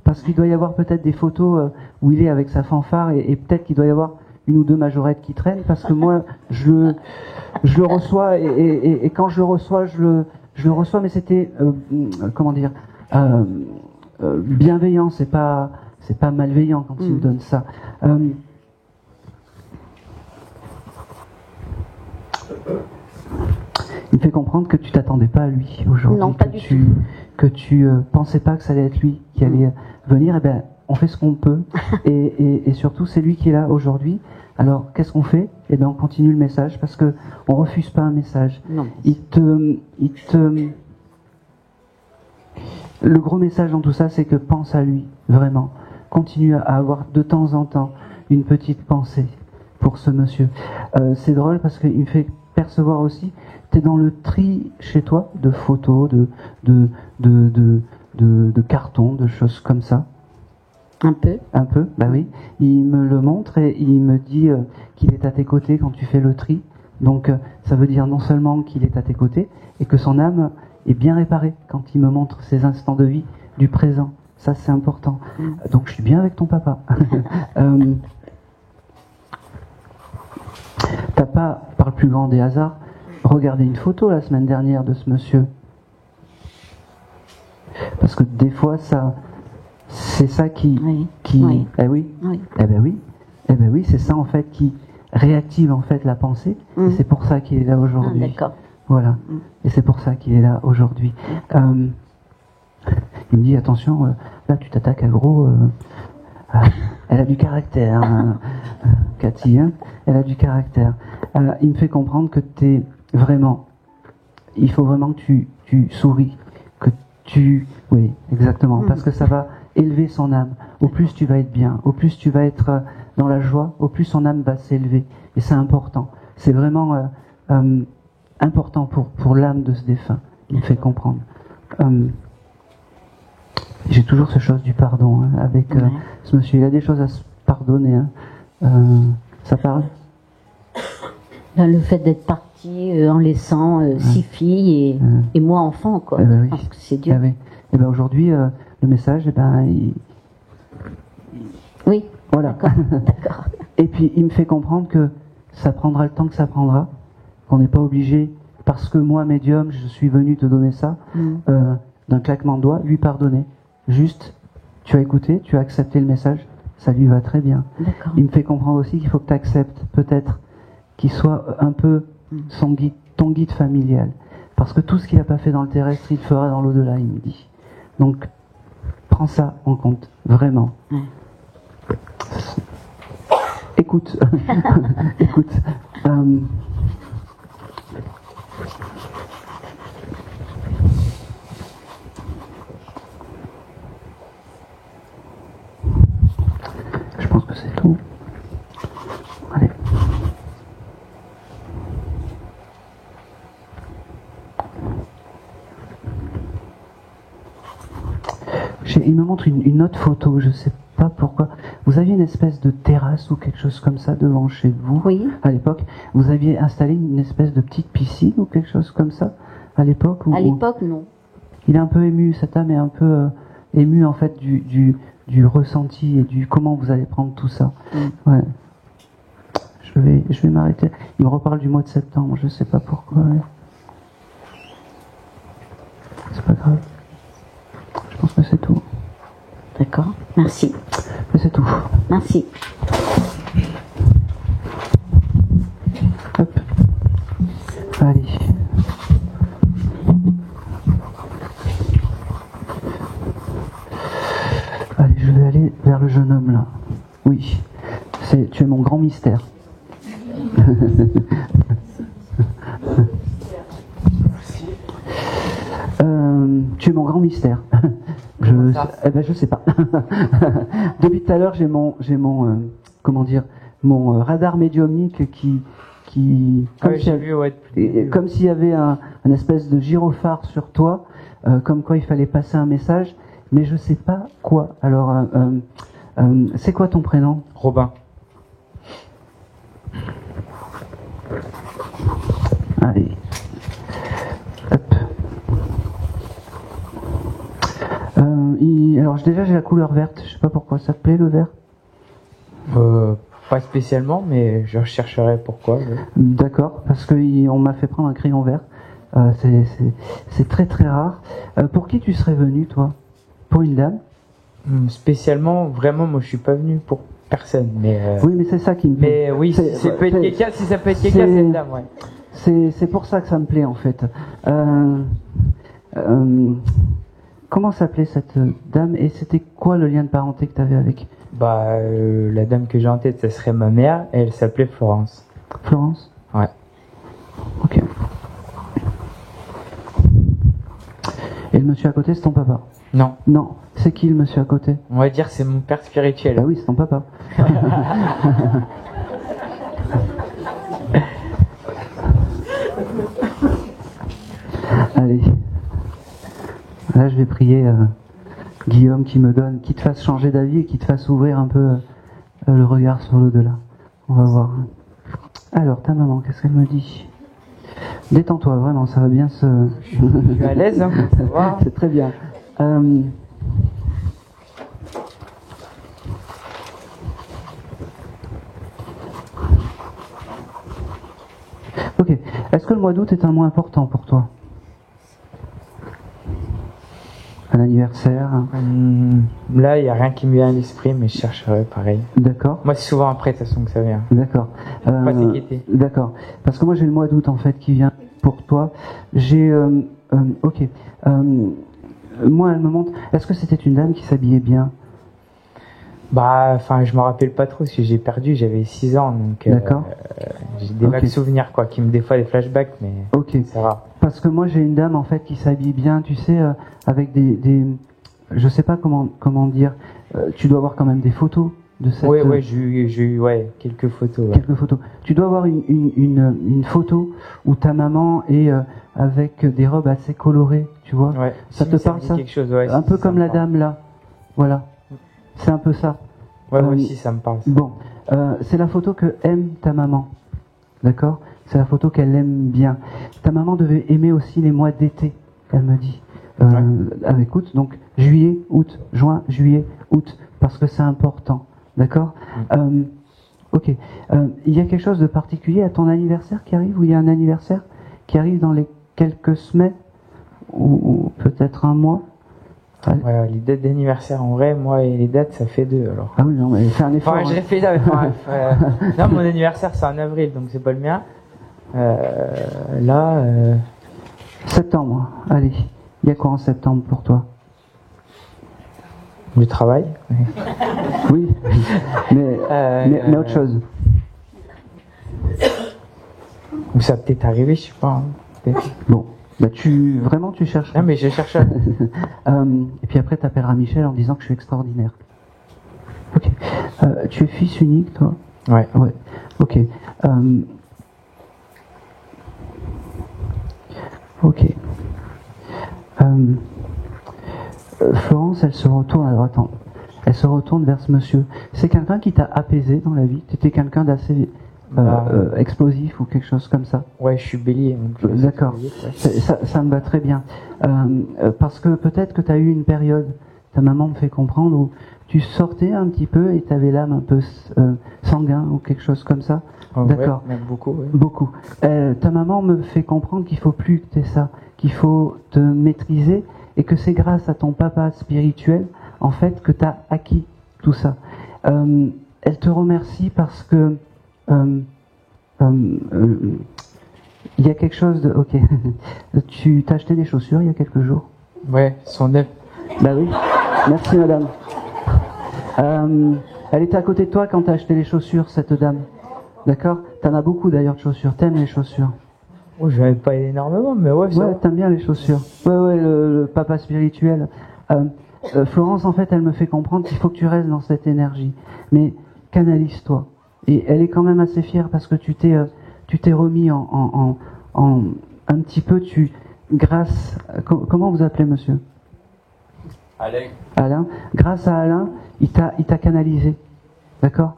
parce qu'il doit y avoir peut-être des photos où il est avec sa fanfare et peut-être qu'il doit y avoir une ou deux majorettes qui traînent, parce que moi, je le reçois et quand je le reçois, je le reçois, mais c'était, comment dire, bienveillant, c'est pas malveillant quand il me donne ça. Il me fait comprendre que tu t'attendais pas à lui aujourd'hui. Non, pas du tout. Que tu pensais pas que ça allait être lui qui allait venir. Eh ben, on fait ce qu'on peut. et surtout, c'est lui qui est là aujourd'hui. Alors, qu'est-ce qu'on fait? Eh ben, on continue le message parce que on refuse pas un message. Non. Le gros message dans tout ça, c'est que pense à lui, vraiment. Continue à avoir de temps en temps une petite pensée pour ce monsieur. C'est drôle parce qu'il me fait percevoir aussi, tu es dans le tri chez toi de photos, de cartons, de choses comme ça. Un peu. Un peu, bah oui. Il me le montre et il me dit qu'il est à tes côtés quand tu fais le tri. Donc ça veut dire non seulement qu'il est à tes côtés et que son âme est bien réparée quand il me montre ses instants de vie du présent. Ça c'est important. Donc je suis bien avec ton papa. T'as pas, par le plus grand des hasards, regardé une photo la semaine dernière de ce monsieur? Parce que des fois ça, c'est ça qui, Oui. Eh oui, Oui. eh ben oui, c'est ça en fait qui réactive en fait la pensée. Et c'est pour ça qu'il est là aujourd'hui. Ah, d'accord. Voilà. Et c'est pour ça qu'il est là aujourd'hui. Il me dit attention, là tu t'attaques à gros. Elle a du caractère, hein, Cathy. Hein, elle a du caractère. Il me fait comprendre que t'es vraiment. Il faut vraiment que tu souris, que tu. Oui, exactement, parce que ça va élever son âme. Au plus tu vas être bien, au plus tu vas être dans la joie, au plus son âme va s'élever. Et c'est important. C'est vraiment important pour l'âme de ce défunt. Il me fait comprendre. J'ai toujours cette chose du pardon hein, avec ce monsieur. Il a des choses à se pardonner. Hein. Ça parle? Le fait d'être parti en laissant 6 filles et moi enfant, quoi. Eh ben oui. Parce que c'est dur. Eh oui. Et ben aujourd'hui, le message, eh ben, Oui. voilà. D'accord. Et puis il me fait comprendre que ça prendra le temps que ça prendra, qu'on n'est pas obligé, parce que moi, médium, je suis venu te donner ça, d'un claquement de doigts, lui pardonner. Juste, tu as écouté, tu as accepté le message, ça lui va très bien. D'accord. Il me fait comprendre aussi qu'il faut que tu acceptes, peut-être, qu'il soit un peu ton guide familial. Parce que tout ce qu'il n'a pas fait dans le terrestre, il le fera dans l'au-delà, il me dit. Donc, prends ça en compte, vraiment. Écoute, écoute. Je pense que c'est tout. Allez. Il me montre une autre photo, je sais pas pourquoi. Vous aviez une espèce de terrasse ou quelque chose comme ça devant chez vous. Oui. À l'époque, vous aviez installé une espèce de petite piscine ou quelque chose comme ça à l'époque. À l'époque, non. il est un peu ému, cette âme est un peu émue en fait du ressenti et du comment vous allez prendre tout ça. Ouais. Je vais m'arrêter. Il me reparle du mois de septembre, je sais pas pourquoi. C'est pas grave. Je pense que c'est tout. D'accord, merci. Mais c'est tout. Merci. Hop. Allez. Allez, je vais aller vers le jeune homme là. Oui. Tu es mon grand mystère. Tu es mon grand mystère. Je sais pas. Depuis tout à l'heure, j'ai mon radar médiumnique qui comme s'il y avait un espèce de gyrophare sur toi, comme quoi il fallait passer un message, mais je sais pas quoi. Alors, c'est quoi ton prénom? Robin. Allez. Hop. Alors déjà j'ai la couleur verte, je sais pas pourquoi, ça te plaît le vert? Pas spécialement, mais je rechercherai pourquoi. Ouais. D'accord, parce qu'on m'a fait prendre un crayon vert, c'est très très rare. Pour qui tu serais venu toi? Pour une dame? Spécialement, vraiment, moi je suis pas venu pour personne, mais... Oui, mais c'est ça qui me plaît. Mais oui, si ça peut être quelqu'un, c'est une dame, ouais. C'est pour ça que ça me plaît en fait. Comment s'appelait cette dame et c'était quoi le lien de parenté que tu avais avec? La dame que j'ai en tête, ça serait ma mère et elle s'appelait Florence. Florence? Ouais. Ok. Et le monsieur à côté, c'est ton papa? Non. Non. C'est qui le monsieur à côté? On va dire c'est mon père spirituel. Bah oui, c'est ton papa. Allez. Là, je vais prier Guillaume qui te fasse changer d'avis et qui te fasse ouvrir un peu le regard sur l'au-delà. On va voir. Alors, ta maman, qu'est-ce qu'elle me dit? Détends-toi, vraiment, ça va bien se... Je suis à l'aise, hein, ça va. C'est très bien. Ok. Est-ce que le mois d'août est un mois important pour toi? Un anniversaire? Là, il n'y a rien qui me vient à l'esprit, mais je chercherai pareil. D'accord. Moi, c'est souvent après, de toute façon, que ça vient. D'accord. Pas t'inquiéter. D'accord. Parce que moi, j'ai le mois d'août, en fait, qui vient pour toi. J'ai... ok. Moi, elle me montre... Est-ce que c'était une dame qui s'habillait bien? Je me rappelle pas trop, si j'ai perdu, j'avais 6 ans, donc... D'accord. J'ai des vagues souvenirs, quoi, qui me des fois des flashbacks, mais... Ok. C'est rare. Parce que moi, j'ai une dame, en fait, qui s'habille bien, tu sais, avec des... Je sais pas comment dire... tu dois avoir quand même des photos de cette... Oui, j'ai eu quelques photos. Ouais. Quelques photos. Tu dois avoir une photo où ta maman est avec des robes assez colorées, tu vois. Ouais. Ça te parle, ça? Quelque chose, ouais, un peu comme la dame, là. Voilà. C'est un peu ça. Ouais, moi aussi, ça me parle. Ça. Bon. C'est la photo que aime ta maman. D'accord? C'est la photo qu'elle aime bien. Ta maman devait aimer aussi les mois d'été, elle me dit. Avec août, donc juillet, août, juin, juillet, août, parce que c'est important. D'accord? Ok. Il y a quelque chose de particulier à ton anniversaire qui arrive, ou il y a un anniversaire qui arrive dans les quelques semaines, ou peut-être un mois? Ouais, les dates d'anniversaire, en vrai, moi et les dates, ça fait 2, alors. Ah oui, non, mais fais un effort. Enfin, je l'ai fait là, non, mon anniversaire, c'est en avril, donc c'est pas le mien. Septembre, allez. Il y a quoi en septembre pour toi? Du travail. Oui, mais autre chose. Ou ça peut-être arriver, je sais pas. Hein, bon, tu cherches. Non, mais je cherche. Et puis après, tu appelleras Michel en disant que je suis extraordinaire. Ok. Tu es fils unique, toi? Ouais. Ouais. Ok. Ok. Florence, elle se retourne. Alors attends. Elle se retourne vers ce monsieur. C'est quelqu'un qui t'a apaisé dans la vie? Tu étais quelqu'un d'assez explosif ou quelque chose comme ça? Ouais, je suis bélier. Donc je vais D'accord. essayer, ouais. Ça me va très bien. Parce que peut-être que tu as eu une période, ta maman me fait comprendre, où tu sortais un petit peu et tu avais l'âme un peu sanguin ou quelque chose comme ça. D'accord. Ouais, même beaucoup, ouais. Beaucoup. Ta maman me fait comprendre qu'il faut plus que tu aies ça, qu'il faut te maîtriser et que c'est grâce à ton papa spirituel, en fait, que tu as acquis tout ça. Elle te remercie parce que il y a quelque chose de... Ok. Tu t'as acheté des chaussures il y a quelques jours? Ouais, son neuf. Bah oui. Merci madame. Elle était à côté de toi quand t'as acheté les chaussures, cette dame. D'accord? T'en as beaucoup d'ailleurs de chaussures. T'aimes les chaussures? Oh, j'en ai pas énormément, mais ouais, ça Ouais, va. t'aimes bien les chaussures. Ouais, le papa spirituel. Florence, en fait, elle me fait comprendre qu'il faut que tu restes dans cette énergie. Mais canalise-toi. Et elle est quand même assez fière parce que tu t'es remis en un petit peu, grâce, comment vous appelez monsieur? Alain. Alain. Grâce à Alain, il t'a canalisé. D'accord?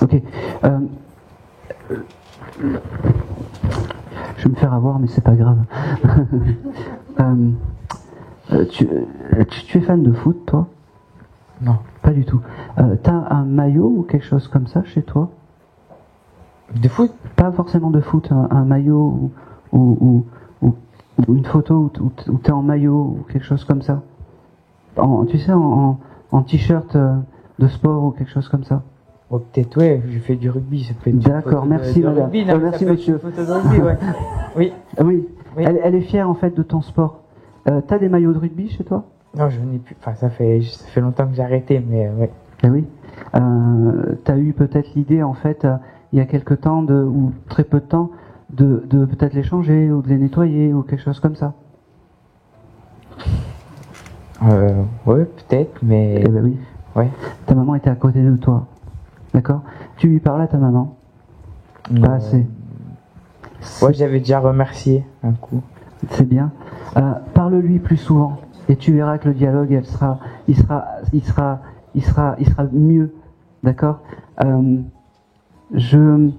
Ok. Je vais me faire avoir, mais c'est pas grave. Tu es fan de foot, toi? Non. Pas du tout. T'as un maillot ou quelque chose comme ça chez toi? De foot? Pas forcément de foot, un maillot ou une photo où t'es en maillot ou quelque chose comme ça. Tu sais, en t-shirt de sport ou quelque chose comme ça. Oh, peut-être, ouais, j'ai fait du rugby, ça peut être. D'accord, merci madame. Rugby, non, Merci ça peut être monsieur. une photo de rugby, ouais. Oui. Oui, Oui. elle est fière en fait de ton sport. T'as des maillots de rugby chez toi? Non, je n'ai plus. Enfin, ça fait longtemps que j'ai arrêté, mais ouais. Eh oui. T'as eu peut-être l'idée en fait, il y a quelque temps, ou très peu de temps, de peut-être les changer ou de les nettoyer ou quelque chose comme ça. Ouais, peut-être, mais. Eh ben oui. Ouais. Ta maman était à côté de toi. D'accord? Tu lui parles à ta maman? Pas assez. Ouais, j'avais déjà remercié un coup. C'est bien. Parle-lui plus souvent et tu verras que le dialogue, il sera mieux. D'accord? Je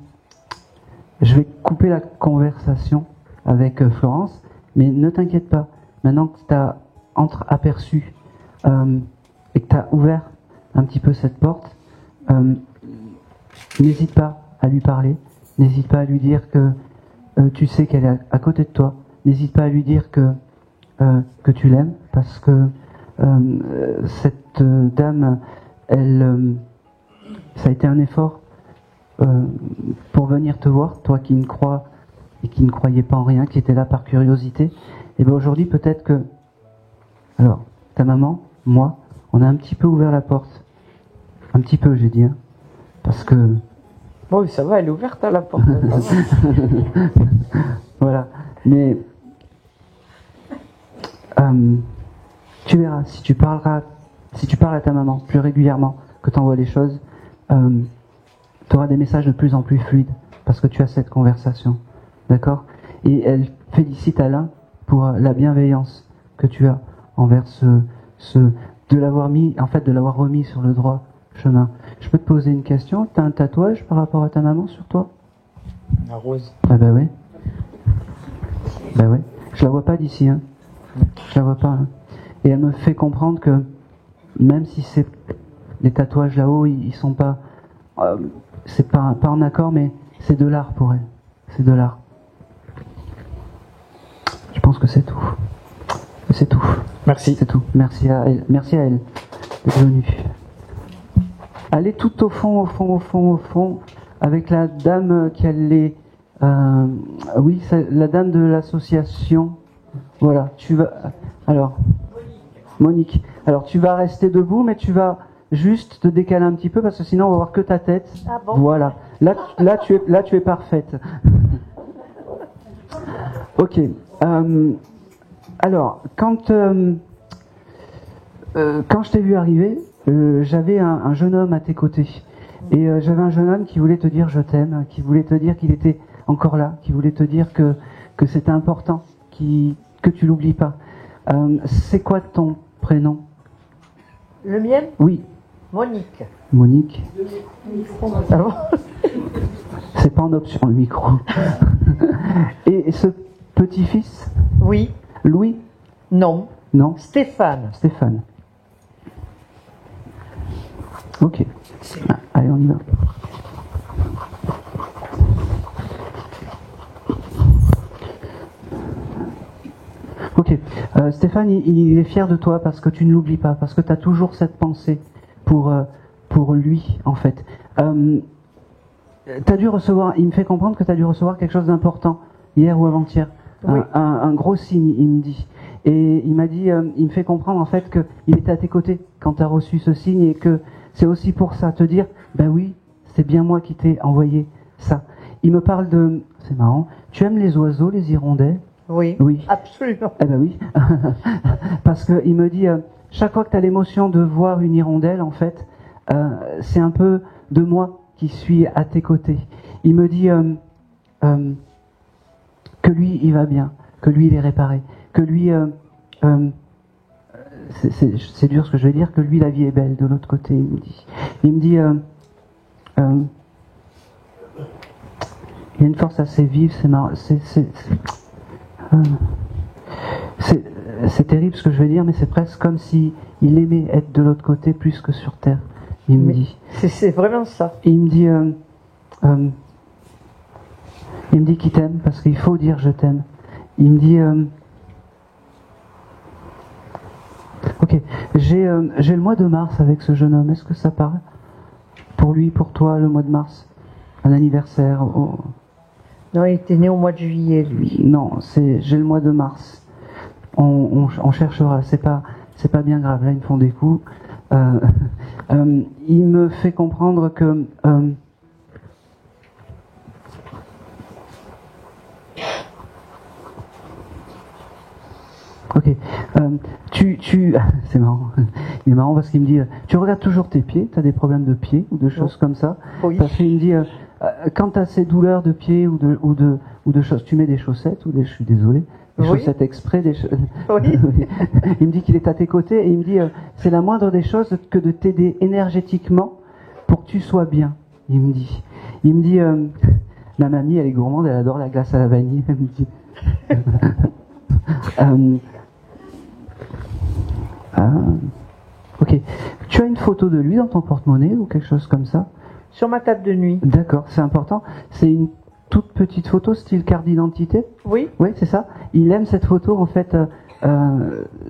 vais couper la conversation avec Florence, mais ne t'inquiète pas. Maintenant que tu as aperçu et que tu as ouvert un petit peu cette porte, n'hésite pas à lui parler. N'hésite pas à lui dire que tu sais qu'elle est à côté de toi. N'hésite pas à lui dire que tu l'aimes, parce que cette dame, ça a été un effort pour venir te voir, toi qui ne crois et qui ne croyais pas en rien, qui était là par curiosité. Et bien aujourd'hui, peut-être que, alors, ta maman, moi, on a un petit peu ouvert la porte. Un petit peu, j'ai dit, hein, parce que... Bon, ça va, elle est ouverte à la porte. Voilà. Mais tu verras, si tu parles à ta maman plus régulièrement, que tu envoies les choses, tu auras des messages de plus en plus fluides, parce que tu as cette conversation. D'accord? Et elle félicite Alain pour la bienveillance que tu as envers de l'avoir remis sur le droit chemin. Je peux te poser une question? T'as un tatouage par rapport à ta maman sur toi? La rose. Ah bah oui. Bah oui. Je la vois pas d'ici, hein. Je la vois pas. Hein. Et elle me fait comprendre que même si c'est les tatouages là-haut, ils sont pas, c'est pas en accord, mais c'est de l'art pour elle. C'est de l'art. Je pense que c'est tout. C'est tout. Merci. C'est tout. Merci à elle. Merci à elle d'être venue. Allez tout au fond, avec la dame qui a les... oui, la dame de l'association. Voilà, tu vas... Alors, Monique. Alors, tu vas rester debout, mais tu vas juste te décaler un petit peu, parce que sinon, on va voir que ta tête. Ah bon? Voilà. Là, tu es parfaite. Ok. Alors, quand je t'ai vu arriver, j'avais un jeune homme à tes côtés. Et j'avais un jeune homme qui voulait te dire je t'aime, qui voulait te dire qu'il était encore là, qui voulait te dire que c'était important, que que tu l'oublies pas. C'est quoi ton prénom? Le mien? Oui. Monique. Monique. Ah bon? C'est pas en option le micro. Et ce petit-fils? Oui. Louis? Non. Non. Stéphane. Stéphane. Ok. Allez, on y va. Ok. Stéphane, il est fier de toi parce que tu ne l'oublies pas, parce que tu as toujours cette pensée pour lui, en fait. T'as dû recevoir, il me fait comprendre que tu as dû recevoir quelque chose d'important, hier ou avant-hier. Oui. Un gros signe, il me dit. Et il m'a dit, il me fait comprendre en fait qu'il était à tes côtés quand tu as reçu ce signe et que c'est aussi pour ça, te dire, ben oui, c'est bien moi qui t'ai envoyé ça. Il me parle de, c'est marrant, tu aimes les oiseaux, les hirondelles? Oui. Oui. Absolument. Eh ben oui. Parce qu'il me dit, chaque fois que tu as l'émotion de voir une hirondelle, en fait, c'est un peu de moi qui suis à tes côtés. Il me dit que lui, il va bien, que lui, il est réparé, que lui, c'est dur ce que je vais dire, que lui, la vie est belle de l'autre côté, il me dit, il y a une force assez vive, c'est marrant, c'est terrible ce que je vais dire, mais c'est presque comme si il aimait être de l'autre côté plus que sur terre. Il me dit. C'est vraiment ça. Il me dit qu'il t'aime parce qu'il faut dire je t'aime. Il me dit. Ok, j'ai le mois de mars avec ce jeune homme. Est-ce que ça parle pour lui, pour toi, le mois de mars, un anniversaire? Non, il était né au mois de juillet, lui. Non, j'ai le mois de mars. On cherchera. C'est pas bien grave. Là, ils me font des coups. Il me fait comprendre que ok, c'est marrant. Il est marrant parce qu'il me dit, tu regardes toujours tes pieds, tu as des problèmes de pieds ou de choses comme ça. Oui. Parce qu'il me dit, quand tu as ces douleurs de pieds ou de choses, tu mets des chaussettes ou je suis désolé, des chaussettes exprès, Oui. Il me dit qu'il est à tes côtés et il me dit, c'est la moindre des choses que de t'aider énergétiquement pour que tu sois bien. Il me dit, ma mamie, elle est gourmande, elle adore la glace à la vanille. Elle me dit. Ok. Tu as une photo de lui dans ton porte-monnaie ou quelque chose comme ça? Sur ma table de nuit. D'accord, c'est important. C'est une toute petite photo style carte d'identité? Oui. Oui, c'est ça. Il aime cette photo en fait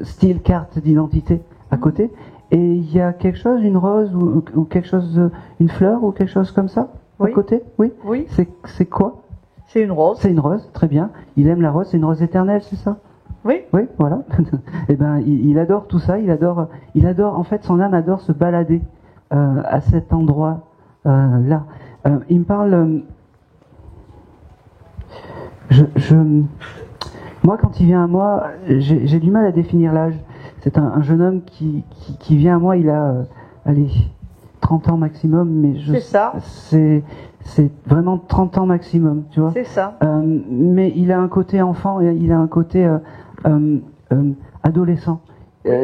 style carte d'identité à côté. Et il y a quelque chose, une rose ou quelque chose, une fleur ou quelque chose comme ça à côté? Oui. Oui. C'est quoi? C'est une rose. C'est une rose, très bien. Il aime la rose, c'est une rose éternelle, c'est ça? Oui. Oui, voilà. Eh ben, il adore tout ça. Il adore. En fait, son âme adore se balader à cet endroit là. Il me parle. Moi, quand il vient à moi, j'ai du mal à définir l'âge. C'est un jeune homme qui vient à moi. Il a, allez, 30 ans maximum, mais c'est ça. C'est vraiment 30 ans maximum, tu vois. C'est ça. Mais il a un côté enfant et il a un côté adolescent.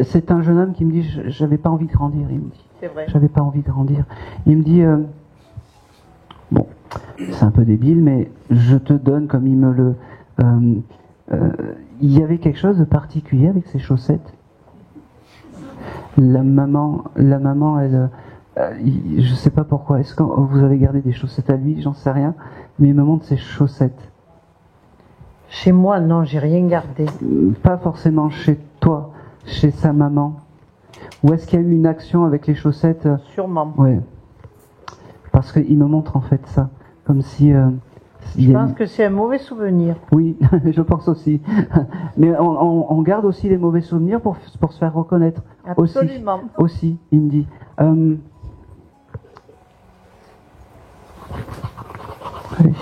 C'est un jeune homme qui me dit, j'avais pas envie de grandir, il me dit. C'est vrai. J'avais pas envie de grandir. Il me dit, bon, c'est un peu débile, mais je te donne comme il me le... il y avait quelque chose de particulier avec ses chaussettes. La maman, elle... je sais pas pourquoi. Est-ce que vous avez gardé des chaussettes à lui? J'en sais rien. Mais il me montre ses chaussettes. Chez moi, non, j'ai rien gardé. Pas forcément chez toi, chez sa maman. Ou est-ce qu'il y a eu une action avec les chaussettes? Sûrement. Ouais. Parce qu'il me montre en fait ça. Comme si... je pense que c'est un mauvais souvenir. Oui, je pense aussi. Mais on garde aussi les mauvais souvenirs pour se faire reconnaître. Absolument. Aussi, il me dit. Allez.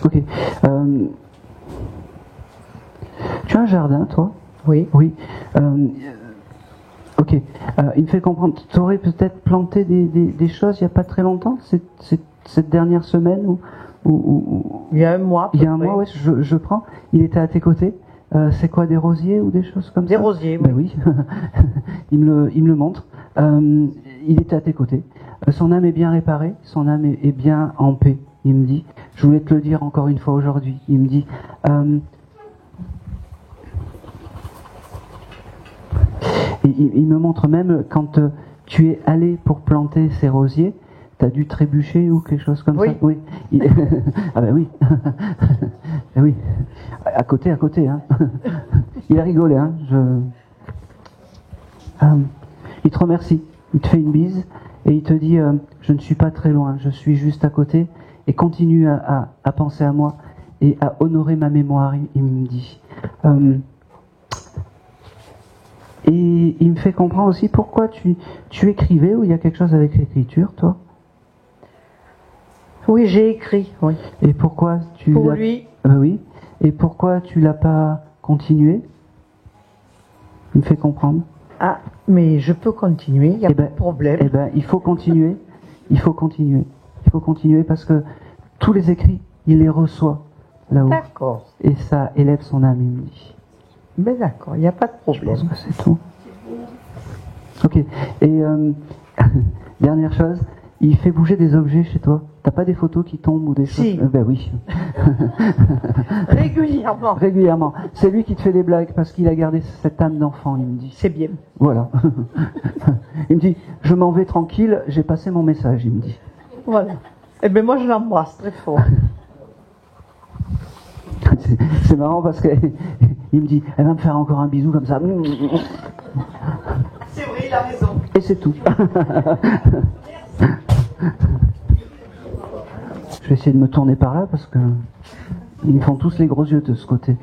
Ok. Tu as un jardin, toi? Oui. Oui. Ok. Il me fait comprendre. Tu aurais peut-être planté des choses il n'y a pas très longtemps, cette dernière semaine Il y a un mois. Il y a un mois, ouais, je prends. Il était à tes côtés. C'est quoi, des rosiers ou des choses comme ça? Des rosiers, Ben oui. il me le montre. Il était à tes côtés. Son âme est bien réparée, son âme est bien en paix. Il me dit, je voulais te le dire encore une fois aujourd'hui. Il me dit, il me montre même quand tu es allé pour planter ces rosiers, t'as dû trébucher ou quelque chose comme ça. Oui. Ah ben oui. Ben oui. À côté, hein. Il a rigolé, hein. Il te remercie. Il te fait une bise et il te dit je ne suis pas très loin, je suis juste à côté et continue à penser à moi et à honorer ma mémoire, il me dit. Et il me fait comprendre aussi pourquoi tu écrivais, ou il y a quelque chose avec l'écriture, toi? Oui, j'ai écrit, oui. Et pourquoi tu Pour lui. Oui. Et pourquoi tu l'as pas continué? Il me fait comprendre. Ah, mais je peux continuer, il n'y a pas de problème. Eh ben, il faut continuer. Il faut continuer parce que tous les écrits, il les reçoit là-haut. D'accord. Et ça élève son âme, il me dit. Ben d'accord, il n'y a pas de problème. Je pense que c'est tout. Ok. Et dernière chose, il fait bouger des objets chez toi. T'as pas des photos qui tombent ou des choses? Si. Ben oui. Régulièrement. Régulièrement. C'est lui qui te fait des blagues parce qu'il a gardé cette âme d'enfant, il me dit. C'est bien. Voilà. Il me dit, je m'en vais tranquille, j'ai passé mon message, il me dit. Voilà. Eh bien moi je l'embrasse très fort. C'est marrant parce qu'il me dit, elle va me faire encore un bisou comme ça. C'est vrai, il a raison. Et c'est tout. Je vais essayer de me tourner par là parce que ils me font tous les gros yeux de ce côté.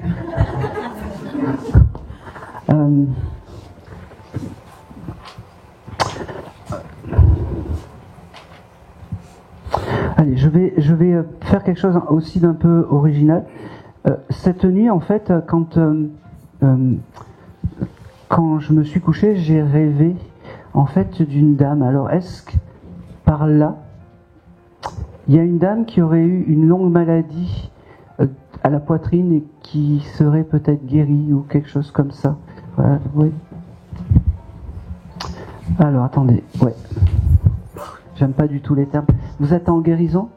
Allez, je vais faire quelque chose aussi d'un peu original. Cette nuit, en fait, quand je me suis couché, j'ai rêvé en fait d'une dame. Alors, est-ce que par là, il y a une dame qui aurait eu une longue maladie à la poitrine et qui serait peut-être guérie ou quelque chose comme ça? Voilà, oui. Alors, attendez, ouais. J'aime pas du tout les termes. Vous êtes en guérison?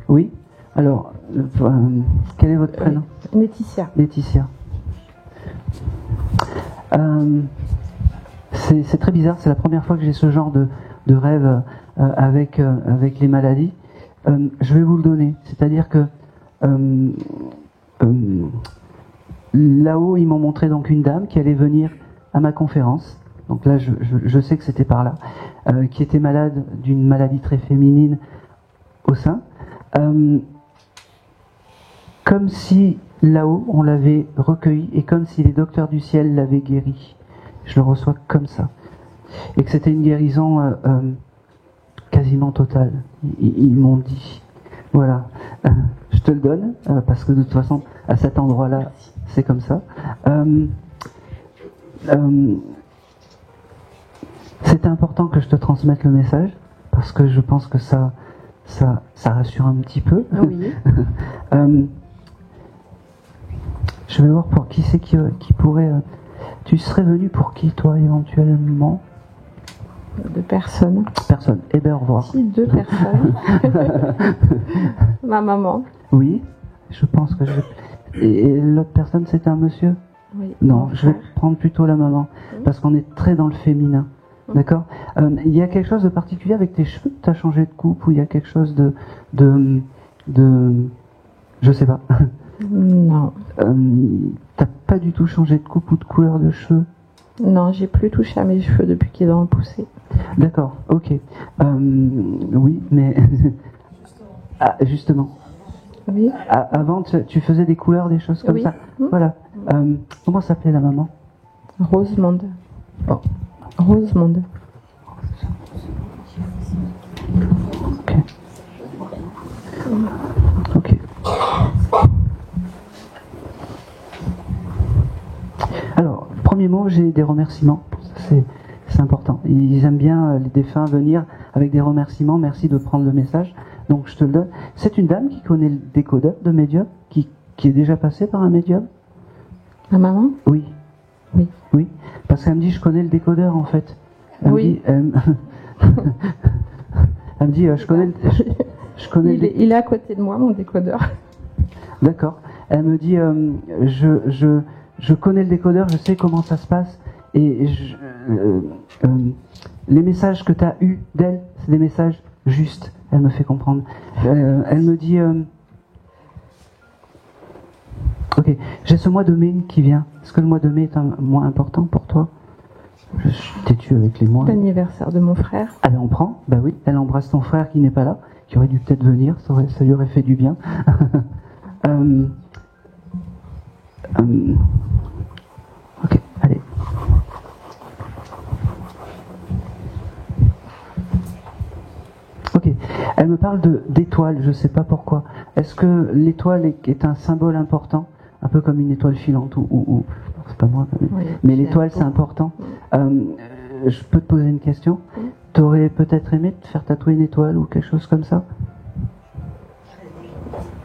Oui. Alors, quel est votre prénom? Laetitia. Laetitia. C'est très bizarre, c'est la première fois que j'ai ce genre de rêve avec les maladies. Je vais vous le donner. C'est-à-dire que là-haut, ils m'ont montré donc une dame qui allait venir à ma conférence. Donc là, je sais que c'était par là. Qui était malade d'une maladie très féminine au sein. Comme si là-haut, on l'avait recueilli et comme si les docteurs du ciel l'avaient guéri. Je le reçois comme ça. Et que c'était une guérison quasiment totale. Ils m'ont dit. Voilà. Je te le donne, parce que de toute façon, à cet endroit-là, c'est comme ça. C'était important que je te transmette le message, parce que je pense que ça rassure un petit peu. Oui. Je vais voir pour qui c'est qui pourrait... tu serais venu pour qui, toi, éventuellement? 2 personnes. Personne. Eh bien, au revoir. Si, 2 personnes. Ma maman. Oui, je pense que je... Et l'autre personne, c'était un monsieur? Oui. Non, je vais prendre plutôt la maman, parce qu'on est très dans le féminin. D'accord. Il y a quelque chose de particulier avec tes cheveux? Tu as changé de coupe ou il y a quelque chose de je sais pas. Non. T'as pas du tout changé de coupe ou de couleur de cheveux? Non, j'ai plus touché à mes cheveux depuis qu'ils ont repoussé. D'accord, ok. Oui, mais... ah, justement. Oui. Avant, tu faisais des couleurs, des choses comme ça? Voilà. Comment s'appelait la maman? Rosemonde. Oh. Rosemonde. Ok. Ok. Alors, premier mot, j'ai des remerciements. C'est important. Ils aiment bien les défunts venir avec des remerciements. Merci de prendre le message. Donc je te le donne. C'est une dame qui connaît le décodeur de médium, qui est déjà passée par un médium. Ma maman? Oui. Oui. Oui. Parce qu'elle me dit, je connais le décodeur en fait. Elle Oui. me dit, elle me dit, je connais Il est à côté de moi, mon décodeur. D'accord. Elle me dit, je connais le décodeur, je sais comment ça se passe, et les messages que tu as eus d'elle, c'est des messages justes. Elle me fait comprendre. Elle me dit, ok, j'ai ce mois de mai qui vient. Est-ce que le mois de mai est un mois important pour toi? Je suis têtu avec les mois. L'anniversaire de mon frère. Ah ben on prend, bah oui, elle embrasse ton frère qui n'est pas là, qui aurait dû peut-être venir, ça lui aurait fait du bien. Ok, allez. Ok, elle me parle d'étoiles, je sais pas pourquoi. Est-ce que l'étoile est un symbole important, un peu comme une étoile filante ou c'est pas moi, mais l'étoile c'est important. Je peux te poser une question? T'aurais peut-être aimé te faire tatouer une étoile ou quelque chose comme ça?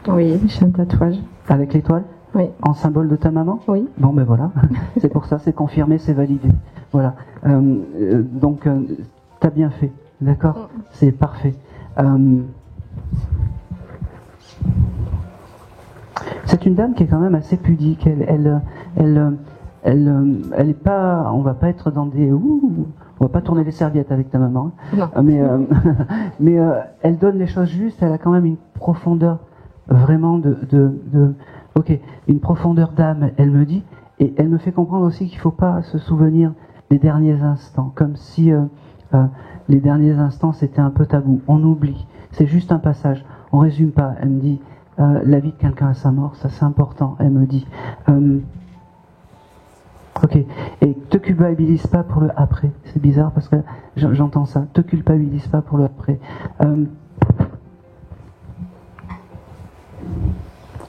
Oui, j'ai un tatouage. Avec l'étoile? Oui. En symbole de ta maman? Oui. Bon ben voilà, c'est pour ça, c'est confirmé, c'est validé. Voilà. Donc t'as bien fait, d'accord? C'est parfait. C'est une dame qui est quand même assez pudique. Elle est pas. On va pas être dans des. On va pas tourner les serviettes avec ta maman. Non. Mais elle donne les choses justes. Elle a quand même une profondeur vraiment ok, une profondeur d'âme. Elle me dit, et elle me fait comprendre aussi qu'il faut pas se souvenir des derniers instants, comme si les derniers instants c'était un peu tabou. On oublie. C'est juste un passage. On résume pas. Elle me dit. La vie de quelqu'un à sa mort, ça c'est important, elle me dit. Ok, et te culpabilise pas pour le après. C'est bizarre parce que j'entends ça. Te culpabilise pas pour le après.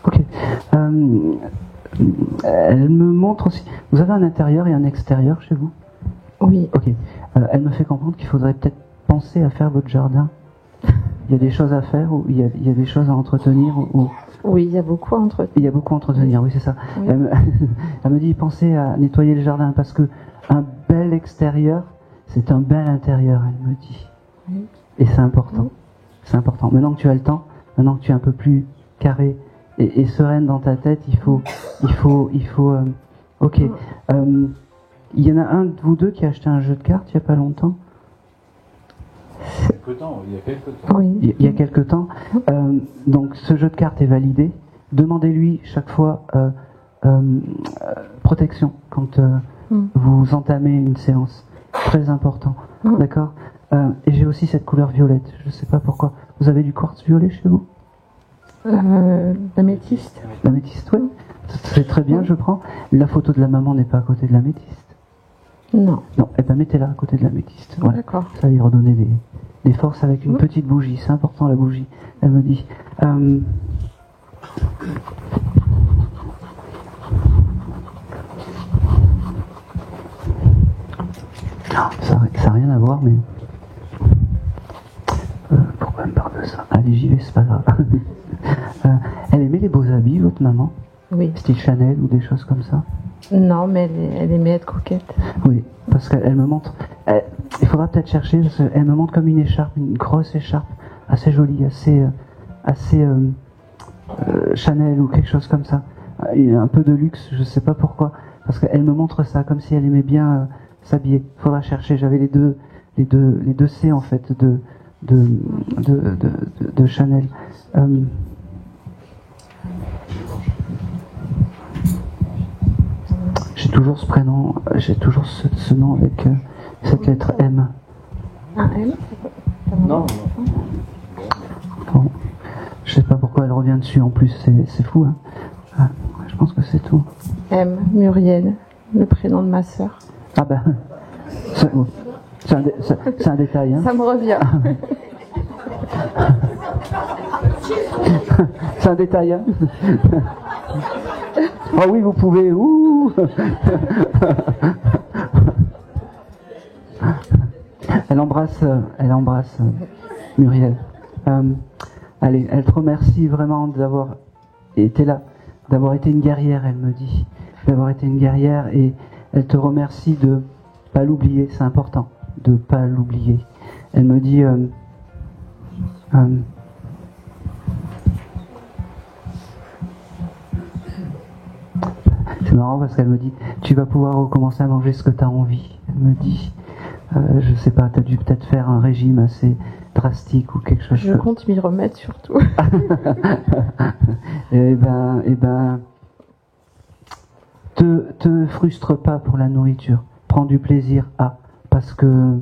Ok. Elle me montre aussi. Vous avez un intérieur et un extérieur chez vous? Oui. Ok. Elle me fait comprendre qu'il faudrait peut-être penser à faire votre jardin. Il y a des choses à faire ou il y a des choses à entretenir ou... Oui, il y a beaucoup à entretenir. Il y a beaucoup à entretenir, oui, c'est ça. Oui. Elle me dit, pensez à nettoyer le jardin parce que un bel extérieur, c'est un bel intérieur, elle me dit. Oui. Et c'est important. Oui. C'est important. Maintenant que tu as le temps, maintenant que tu es un peu plus carré et sereine dans ta tête, il faut. Ok. Il y en a un de vous deux qui a acheté un jeu de cartes il n'y a pas longtemps. Il y a quelques temps. Oui. Il y a quelque temps. Donc ce jeu de cartes est validé. Demandez-lui chaque fois protection quand vous entamez une séance. Très important. D'accord. Et j'ai aussi cette couleur violette. Je ne sais pas pourquoi. Vous avez du quartz violet chez vous? L'améthyste. L'améthyste, oui. C'est très bien, je prends. La photo de la maman n'est pas à côté de l'améthyste. Non. Non, eh ben mettez-la à côté de l'améthyste. Voilà. D'accord. Ça va y redonner des forces avec une petite bougie. C'est important la bougie. Elle me dit. Ça n'a rien à voir, mais. Pourquoi elle me parle de ça? Allez, j'y vais, c'est pas grave. Elle aimait les beaux habits, votre maman? Oui. Style Chanel ou des choses comme ça? Non, mais elle aimait être coquette. Oui, parce qu'elle me montre. Il faudra peut-être chercher, parce qu'elle me montre comme une écharpe, une grosse écharpe, assez jolie, assez Chanel ou quelque chose comme ça. Un peu de luxe, je sais pas pourquoi, parce qu'elle me montre ça, comme si elle aimait bien s'habiller. Il faudra chercher. J'avais les deux C en fait de Chanel. J'ai toujours ce prénom, j'ai toujours ce nom avec cette lettre M. Un M? Non. Bon. Je sais pas pourquoi elle revient dessus en plus, c'est fou. Hein. Ah, je pense que c'est tout. M, Muriel, le prénom de ma sœur. Ah ben, c'est un détail. Hein. Ça me revient. C'est un détail. Hein. Oh oui, vous pouvez. Ouh. Elle embrasse Muriel. Allez, elle te remercie vraiment d'avoir été là, d'avoir été une guerrière, elle me dit, d'avoir été une guerrière, et elle te remercie de pas l'oublier, c'est important, de pas l'oublier. Elle me dit, c'est marrant parce qu'elle me dit, tu vas pouvoir recommencer à manger ce que tu as envie. Elle me dit, je sais pas, tu as dû peut-être faire un régime assez drastique ou quelque chose. Je compte m'y remettre surtout. Eh ben, te frustre pas pour la nourriture. Prends du plaisir à, parce que,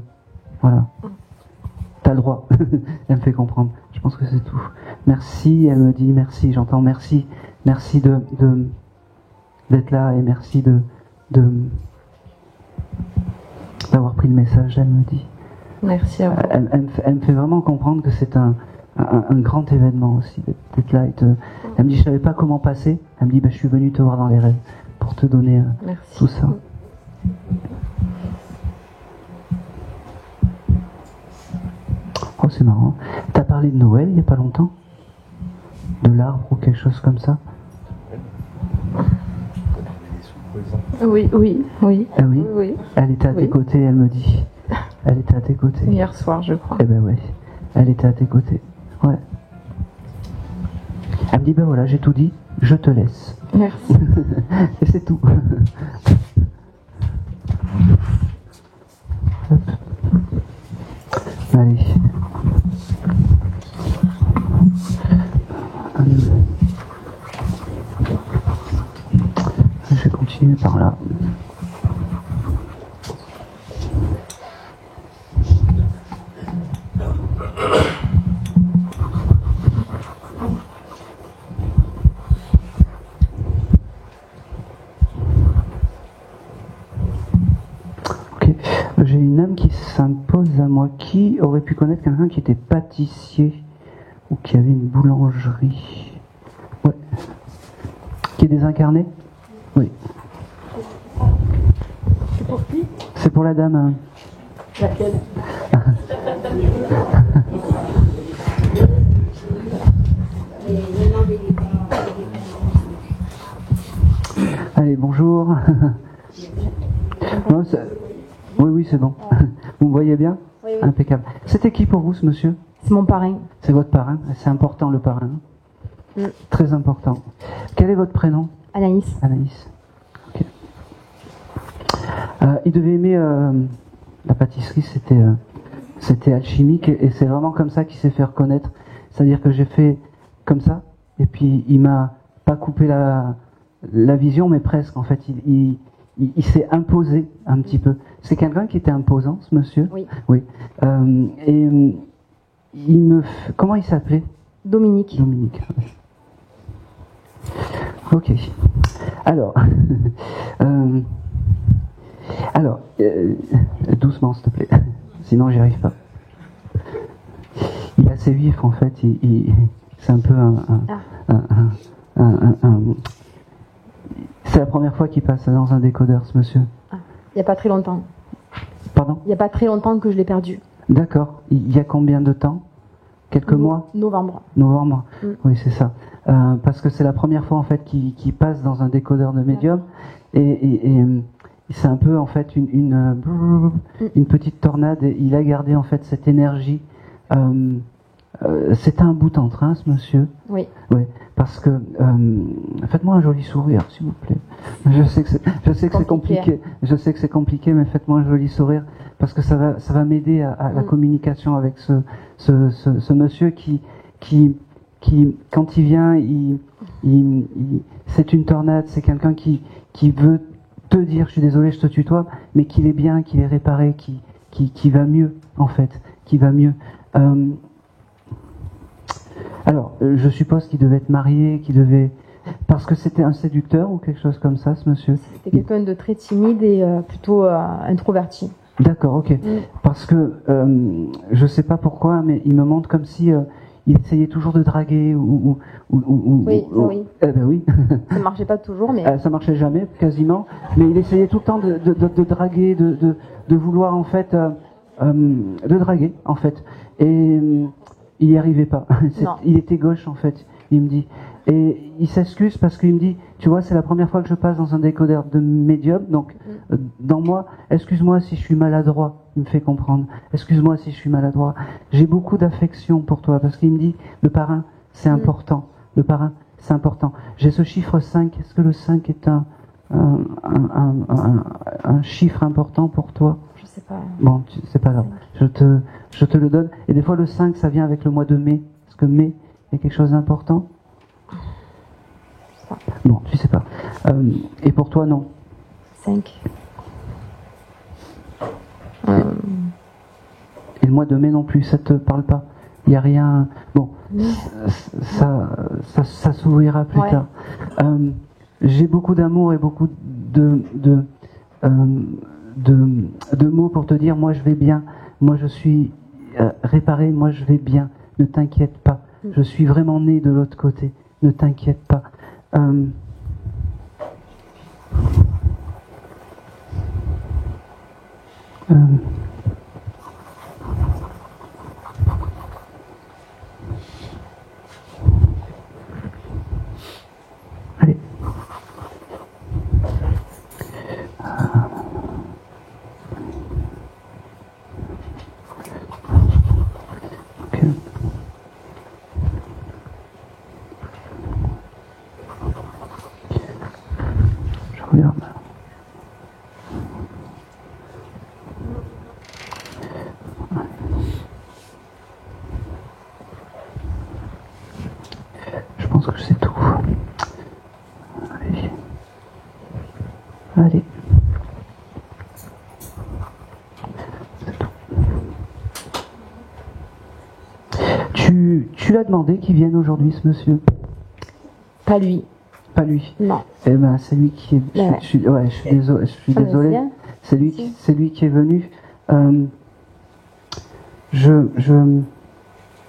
voilà, t'as le droit. Elle me fait comprendre. Je pense que c'est tout. Merci, elle me dit merci, j'entends merci. Merci d'être là et merci d'avoir pris le message, elle me dit. Merci à vous. Elle me fait vraiment comprendre que c'est un grand événement aussi d'être là. Elle me dit, je savais pas comment passer. Elle me dit, je suis venue te voir dans les rêves pour te donner tout ça. Oh, c'est marrant. T'as parlé de Noël il y a pas longtemps? De l'arbre ou quelque chose comme ça? Oui. Ah oui? Oui. Elle était à tes côtés, elle me dit. Elle était à tes côtés. Hier soir, je crois. Eh ben ouais. Elle était à tes côtés. Ouais. Elle me dit, voilà, j'ai tout dit, je te laisse. Merci. Et c'est tout. Hop. Allez. Je vais continuer par là. J'ai une âme qui s'impose à moi. Qui aurait pu connaître quelqu'un qui était pâtissier ou qui avait une boulangerie? Ouais. Qui est désincarné? Oui. C'est pour qui? C'est pour la dame. Hein. Laquelle? Allez, bonjour. Non, oui, c'est bon. Vous me voyez bien? Oui. Impeccable. C'était qui pour vous, ce monsieur? C'est mon parrain. C'est votre parrain. C'est important, le parrain. Très important. Quel est votre prénom? Anaïs. Anaïs. Ok. Il devait aimer la pâtisserie, c'était alchimique, et c'est vraiment comme ça qu'il s'est fait reconnaître. C'est-à-dire que j'ai fait comme ça, et puis il m'a pas coupé la vision, mais presque. En fait, il s'est imposé un petit peu. C'est quelqu'un qui était imposant, ce monsieur? Oui. Oui. Comment il s'appelait? Dominique. Dominique. Ok. Alors, doucement, s'il te plaît. Sinon, j'y arrive pas. Il est assez vif, en fait. C'est un peu C'est la première fois qu'il passe dans un décodeur, ce monsieur. Il n'y a pas très longtemps. Pardon? Il n'y a pas très longtemps que je l'ai perdu. D'accord. Il y a combien de temps? Quelques mois? Novembre. Novembre. Oui, c'est ça. Parce que c'est la première fois en fait qu'il passe dans un décodeur de médium, et c'est un peu en fait une petite tornade. Et il a gardé en fait cette énergie. C'était un bout en train, ce monsieur. Oui. Oui. Parce que faites-moi un joli sourire, s'il vous plaît. Je sais que c'est compliqué. Je sais que c'est compliqué, mais faites-moi un joli sourire parce que ça va m'aider à la communication avec ce monsieur qui quand il vient, c'est une tornade. C'est quelqu'un qui veut te dire, je suis désolé, je te tutoie, mais qu'il est bien, qu'il est réparé, qui va mieux en fait, qui va mieux. Alors, je suppose qu'il devait être marié, parce que c'était un séducteur ou quelque chose comme ça, ce monsieur. C'était quelqu'un de très timide et plutôt introverti. D'accord, ok. Parce que je sais pas pourquoi, mais il me montre comme si il essayait toujours de draguer ou oui. Eh ben oui. Ça marchait pas toujours, mais ça marchait jamais, quasiment. Mais il essayait tout le temps de draguer, de vouloir en fait de draguer en fait. Et il n'y arrivait pas. Il était gauche en fait, il me dit. Et il s'excuse parce qu'il me dit, tu vois, c'est la première fois que je passe dans un décodeur de médium, donc dans moi, excuse-moi si je suis maladroit, il me fait comprendre. Excuse-moi si je suis maladroit. J'ai beaucoup d'affection pour toi parce qu'il me dit, le parrain, c'est important. Le parrain, c'est important. J'ai ce chiffre 5. Est-ce que le 5 est un chiffre important pour toi? Je sais pas. Bon, c'est pas grave. Je te le donne. Et des fois, le 5, ça vient avec le mois de mai. Est-ce que mai est quelque chose d'important? Bon, tu sais pas. Et pour toi, non? 5. Et le mois de mai non plus, ça te parle pas? Il n'y a rien. Bon, ça s'ouvrira plus tard. J'ai beaucoup d'amour et beaucoup de mots pour te dire, moi je vais bien, moi je suis réparé, moi je vais bien, ne t'inquiète pas. Je suis vraiment né de l'autre côté, ne t'inquiète pas. Allez. Ok. Je regarde. Je pense que je sais tout. Allez. Allez. C'est tout. Tu l'as demandé qu'il vienne aujourd'hui, ce monsieur? Pas lui. Pas lui. Non. Eh ben, c'est lui qui est. Ouais. Je suis désolé. Je suis désolé. bien. C'est lui qui est venu.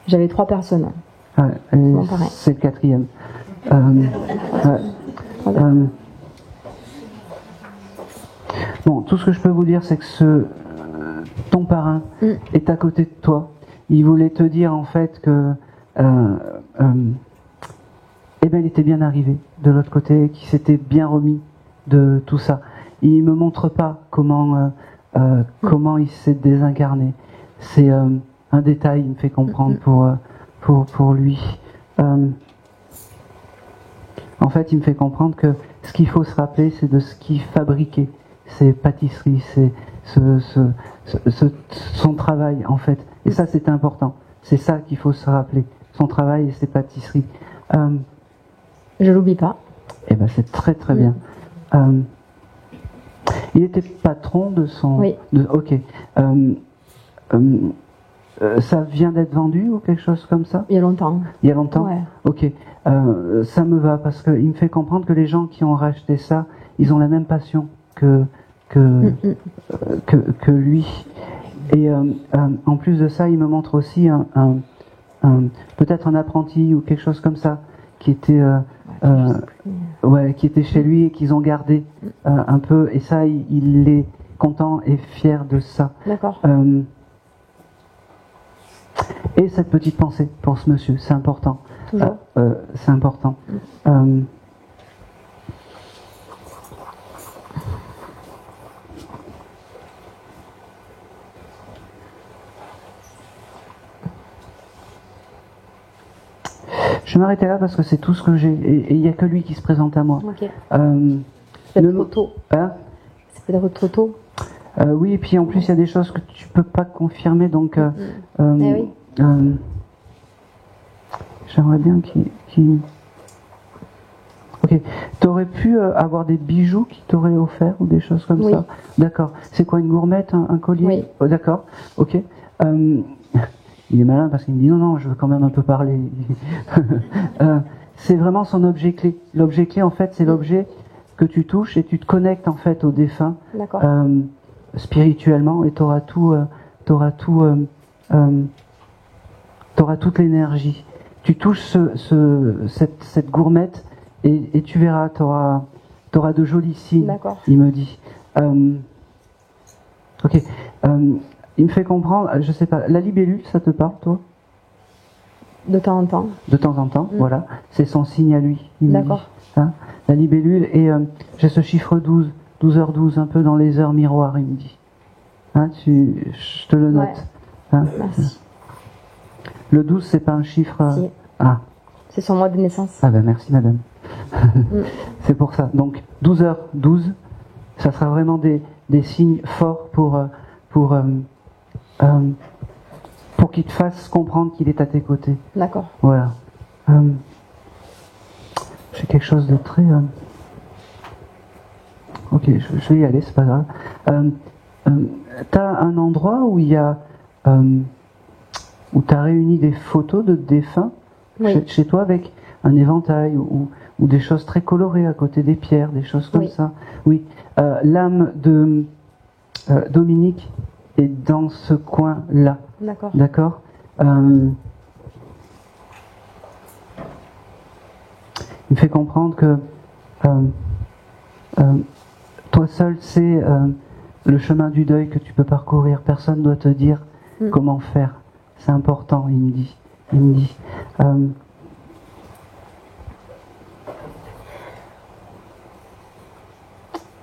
J'avais 3 personnes. Ouais, Bon, pareil. c'est le 4e. Bon, tout ce que je peux vous dire, c'est que ton parrain est à côté de toi. Il voulait te dire en fait que eh ben, il était bien arrivé de l'autre côté, qu'il s'était bien remis de tout ça. Il me montre pas comment il s'est désincarné. C'est un détail, il me fait comprendre pour lui. En fait, il me fait comprendre que ce qu'il faut se rappeler, c'est de ce qu'il fabriquait, ses pâtisseries, son travail, en fait. Et ça, c'est important. C'est ça qu'il faut se rappeler, son travail et ses pâtisseries. Je l'oublie pas. Eh ben, c'est très très bien. Il était patron de son. Oui. Ok. Ça vient d'être vendu ou quelque chose comme ça? Il y a longtemps. Il y a longtemps? Ouais. Ok. Ça me va parce qu'il me fait comprendre que les gens qui ont racheté ça, ils ont la même passion que lui. Et en plus de ça, il me montre aussi peut-être un apprenti ou quelque chose comme ça qui était qui était chez lui et qu'ils ont gardé un peu. Et ça, il est content et fier de ça. D'accord. Et cette petite pensée pour ce monsieur, c'est important. Toujours. C'est important. Je vais m'arrêter là parce que c'est tout ce que j'ai. Et il n'y a que lui qui se présente à moi. Ok. C'est peut-être trop tôt. Hein? C'est peut-être trop tôt. Oui, et puis en plus, il y a des choses que tu peux pas confirmer, donc. Oui. J'aimerais bien qu'il. Ok. T'aurais pu avoir des bijoux qui t'auraient offert ou des choses comme ça? D'accord. C'est quoi, une gourmette, un collier? Oui. Oh, d'accord. Ok. Il est malin parce qu'il me dit non, je veux quand même un peu parler. C'est vraiment son objet clé. L'objet clé, en fait, c'est l'objet que tu touches et tu te connectes en fait au défunt spirituellement et t'auras toute l'énergie. Tu touches cette gourmette et tu verras, t'auras de jolis signes. D'accord. Il me dit. Ok. il me fait comprendre, je sais pas, la libellule, ça te parle, toi? De temps en temps. De temps en temps, voilà. C'est son signe à lui. D'accord. Hein, la libellule, et j'ai ce chiffre 12, 12h12, un peu dans les heures miroirs, il me dit. Hein, je te le note. Ouais. Hein, Merci. le 12, c'est pas un chiffre... Si. Ah. C'est son mois de naissance. Ah ben merci madame. C'est pour ça. Donc 12h12, ça sera vraiment des signes forts pour qu'il te fasse comprendre qu'il est à tes côtés. D'accord. Voilà. J'ai quelque chose de très... Ok, je vais y aller, c'est pas grave. T'as un endroit où il y a... où t'as réuni des photos de défunts chez toi avec un éventail ou des choses très colorées à côté des pierres, des choses comme ça. Oui. L'âme de Dominique est dans ce coin-là. D'accord. D'accord. Il me fait comprendre que toi seul c'est le chemin du deuil que tu peux parcourir. Personne ne doit te dire comment faire. C'est important, il me dit.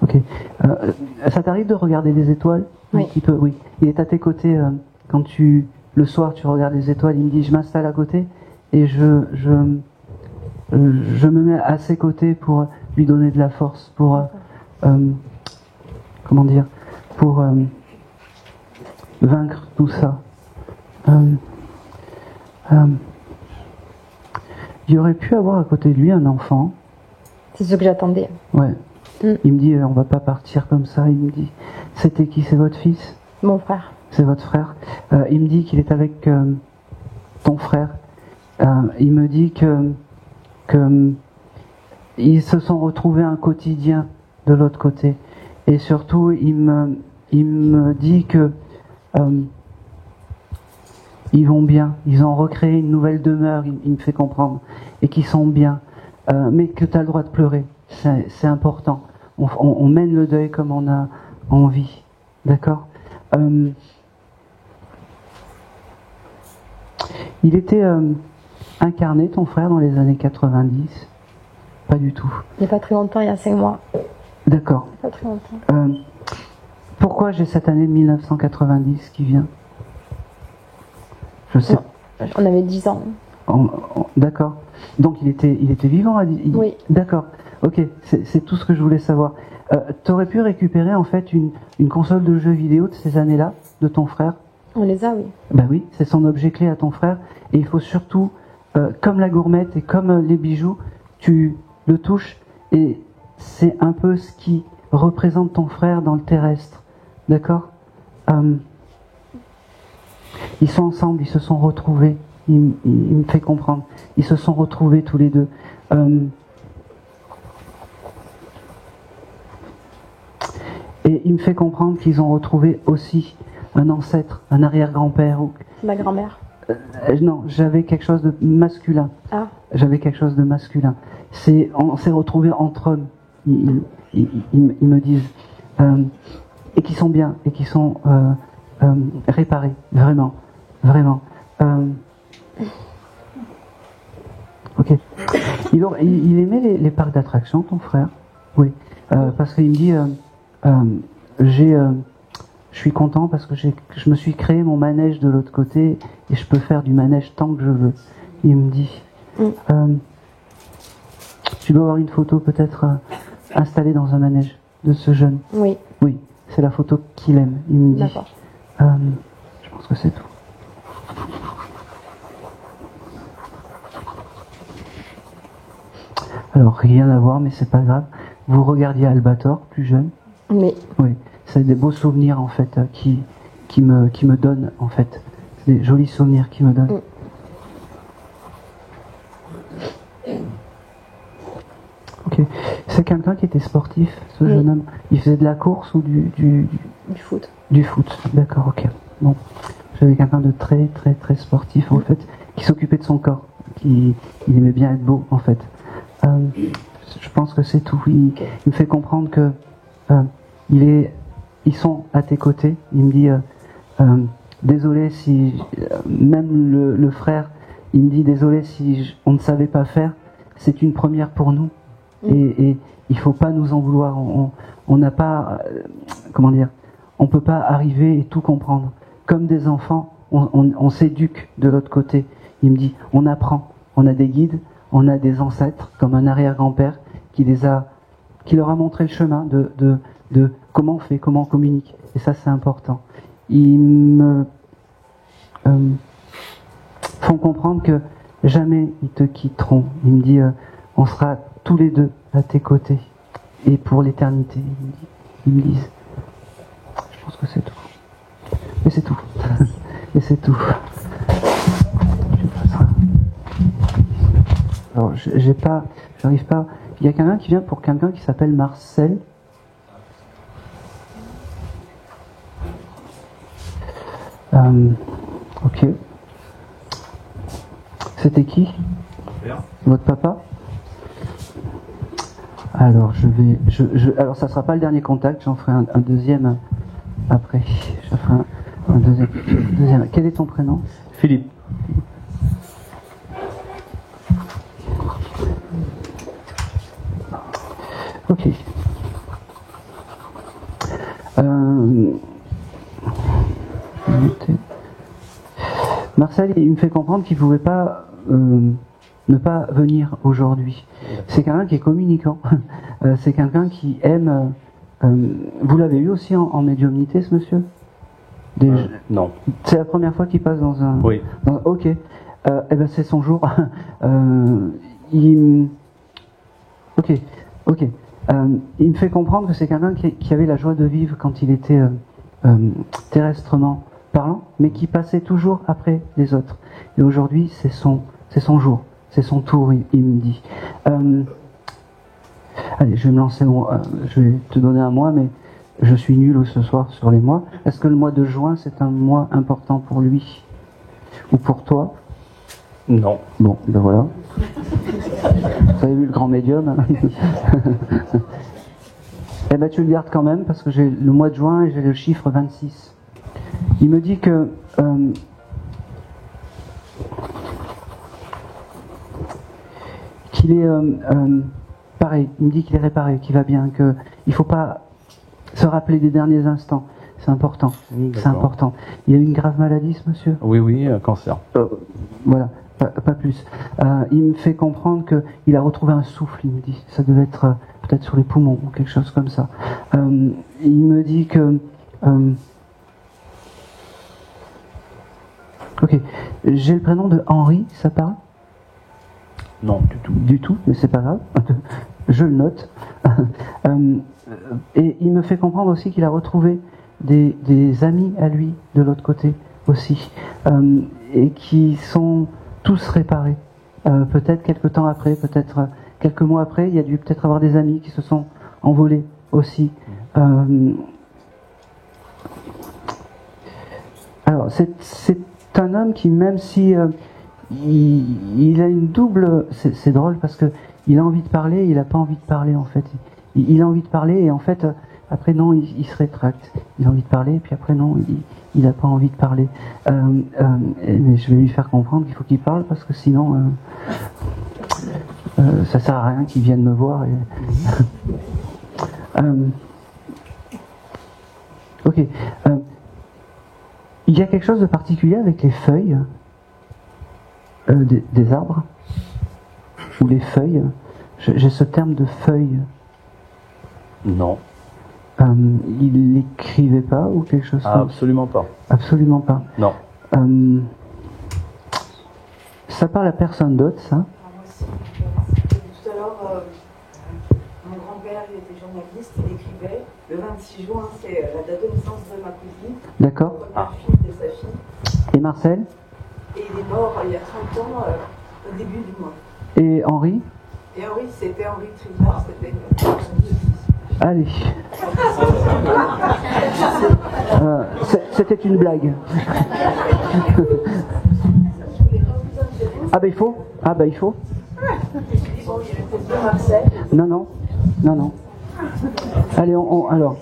Ok. Ça t'arrive de regarder des étoiles? Oui. Un petit peu, oui. Il est à tes côtés quand le soir tu regardes les étoiles. Il me dit, je m'installe à côté et je me mets à ses côtés pour lui donner de la force, pour comment dire, pour vaincre tout ça. Il aurait pu avoir à côté de lui un enfant. C'est ce que j'attendais. Ouais. Il me dit, on va pas partir comme ça. Il me dit, c'était qui? C'est votre fils? Mon frère. C'est votre frère. Il me dit qu'il est avec ton frère. Il me dit que ils se sont retrouvés un quotidien de l'autre côté. Et surtout, il me dit que ils vont bien. Ils ont recréé une nouvelle demeure, il me fait comprendre. Et qu'ils sont bien. Mais que tu as le droit de pleurer. C'est important. On mène le deuil comme on a envie. D'accord? Il était incarné, ton frère, dans les années 90? Pas du tout. Il n'y a pas très longtemps, il y a 5 mois. D'accord. Pas très longtemps. Pourquoi j'ai cette année 1990 qui vient? Je sais. Non, on avait 10 ans. D'accord. Donc il était vivant? Oui. D'accord. Ok, c'est tout ce que je voulais savoir. Tu aurais pu récupérer en fait une console de jeux vidéo de ces années-là, de ton frère? On les a, oui. Ben oui, c'est son objet clé à ton frère. Et il faut surtout, comme la gourmette et comme les bijoux, tu le touches et c'est un peu ce qui représente ton frère dans le terrestre. D'accord? Ils sont ensemble, ils se sont retrouvés. Il me fait comprendre. Ils se sont retrouvés tous les deux. Et il me fait comprendre qu'ils ont retrouvé aussi un ancêtre, un arrière-grand-père. Ma grand-mère. Non, j'avais quelque chose de masculin. Ah. J'avais quelque chose de masculin. On s'est retrouvés entre hommes. Ils me disent. Et qui sont bien, et qui sont réparés. Vraiment. Vraiment. Ok. Il aimait les parcs d'attractions, ton frère? Oui. Parce qu'il me dit, je suis content parce que je me suis créé mon manège de l'autre côté et je peux faire du manège tant que je veux. Il me dit. Tu dois avoir une photo peut-être installée dans un manège de ce jeune. Oui. Oui, c'est la photo qu'il aime. Il me dit. D'accord. Je pense que c'est tout. Alors rien à voir, mais c'est pas grave. Vous regardiez Albator, plus jeune? Oui. Oui. C'est des beaux souvenirs en fait qui me donnent en fait. C'est des jolis souvenirs qui me donnent. Ok. C'est quelqu'un qui était sportif, ce jeune homme. Il faisait de la course ou du foot. Du foot. D'accord. Ok. Bon. J'avais quelqu'un de très très très sportif en fait, qui s'occupait de son corps, il aimait bien être beau en fait. Je pense que c'est tout. Il me fait comprendre que ils sont à tes côtés. Il me dit Désolé si même le frère, il me dit désolé si on ne savait pas faire. C'est une première pour nous et il faut pas nous en vouloir. On n'a pas, comment dire, on peut pas arriver et tout comprendre. Comme des enfants, on s'éduque de l'autre côté. Il me dit, on apprend, on a des guides, on a des ancêtres, comme un arrière-grand-père qui leur a montré le chemin de comment on fait, comment on communique. Et ça, c'est important. Ils me font comprendre que jamais ils te quitteront. Il me dit, on sera tous les deux à tes côtés et pour l'éternité. Ils me disent, je pense que c'est tout. Et c'est tout. Et c'est tout. Alors, j'arrive pas. Il y a quelqu'un qui vient pour quelqu'un qui s'appelle Marcel. Ok. C'était qui? Votre papa? Alors, alors, ça sera pas le dernier contact. J'en ferai un deuxième après. Je ferai un deuxième. Quel est ton prénom? Philippe. Ok. Marcel, il me fait comprendre qu'il ne pouvait pas ne pas venir aujourd'hui. C'est quelqu'un qui est communicant. C'est quelqu'un qui aime... vous l'avez eu aussi en médiumnité, ce monsieur? Non. C'est la première fois qu'il passe dans un... Oui. Ok. Eh ben c'est son jour. Ok. Il me fait comprendre que c'est quelqu'un qui avait la joie de vivre quand il était terrestrement parlant, mais qui passait toujours après les autres. Et aujourd'hui, c'est son jour, c'est son tour, il me dit. Allez, je vais me lancer, je vais te donner un mois, mais je suis nul ce soir sur les mois. Est-ce que le mois de juin, c'est un mois important pour lui? Ou pour toi? Non. Bon, ben voilà. Vous avez vu le grand médium? Eh ben tu le gardes quand même, parce que j'ai le mois de juin et j'ai le chiffre 26. Il me dit que qu'il est pareil, il me dit qu'il est réparé, qu'il va bien, qu'il ne faut pas se rappeler des derniers instants. C'est important. C'est important. Il a eu une grave maladie, ce monsieur? Oui, un cancer. Voilà, pas plus. Il me fait comprendre qu'il a retrouvé un souffle, il me dit. Ça devait être peut-être sur les poumons ou quelque chose comme ça. Il me dit que... ok, j'ai le prénom de Henri, ça parle? Non, du tout. Du tout, mais c'est pas grave. Je le note. Et il me fait comprendre aussi qu'il a retrouvé des amis à lui de l'autre côté aussi, et qui sont tous réparés. Peut-être quelques temps après, peut-être quelques mois après, il y a dû peut-être avoir des amis qui se sont envolés aussi. Alors, c'est un homme qui, même si il a une double... C'est drôle parce que il a envie de parler, il n'a pas envie de parler en fait. Il a envie de parler et en fait, après non, il se rétracte. Il a envie de parler et puis après non, il n'a pas envie de parler. Mais je vais lui faire comprendre qu'il faut qu'il parle parce que sinon, ça sert à rien qu'il vienne me voir. Ok. Il y a quelque chose de particulier avec les feuilles des arbres ou les feuilles. J'ai ce terme de feuilles. Non. Il l'écrivait pas ou quelque chose comme ça? Absolument pas. Absolument pas. Non. Ça parle à personne d'autre, ça? Moi aussi. Tout à l'heure, mon grand-père, il était journaliste, il écrivait. Le 26 juin, c'est la date de naissance de ma cousine. D'accord. Ma fille et sa fille. Et Marcel? Et il est mort il y a 30 ans, au début du mois. Et Henri? Et Henri, c'était Henri Trivard, c'était Allez. C'était une blague. Ah ben il faut? Ah ben il faut? Non. Allez, alors.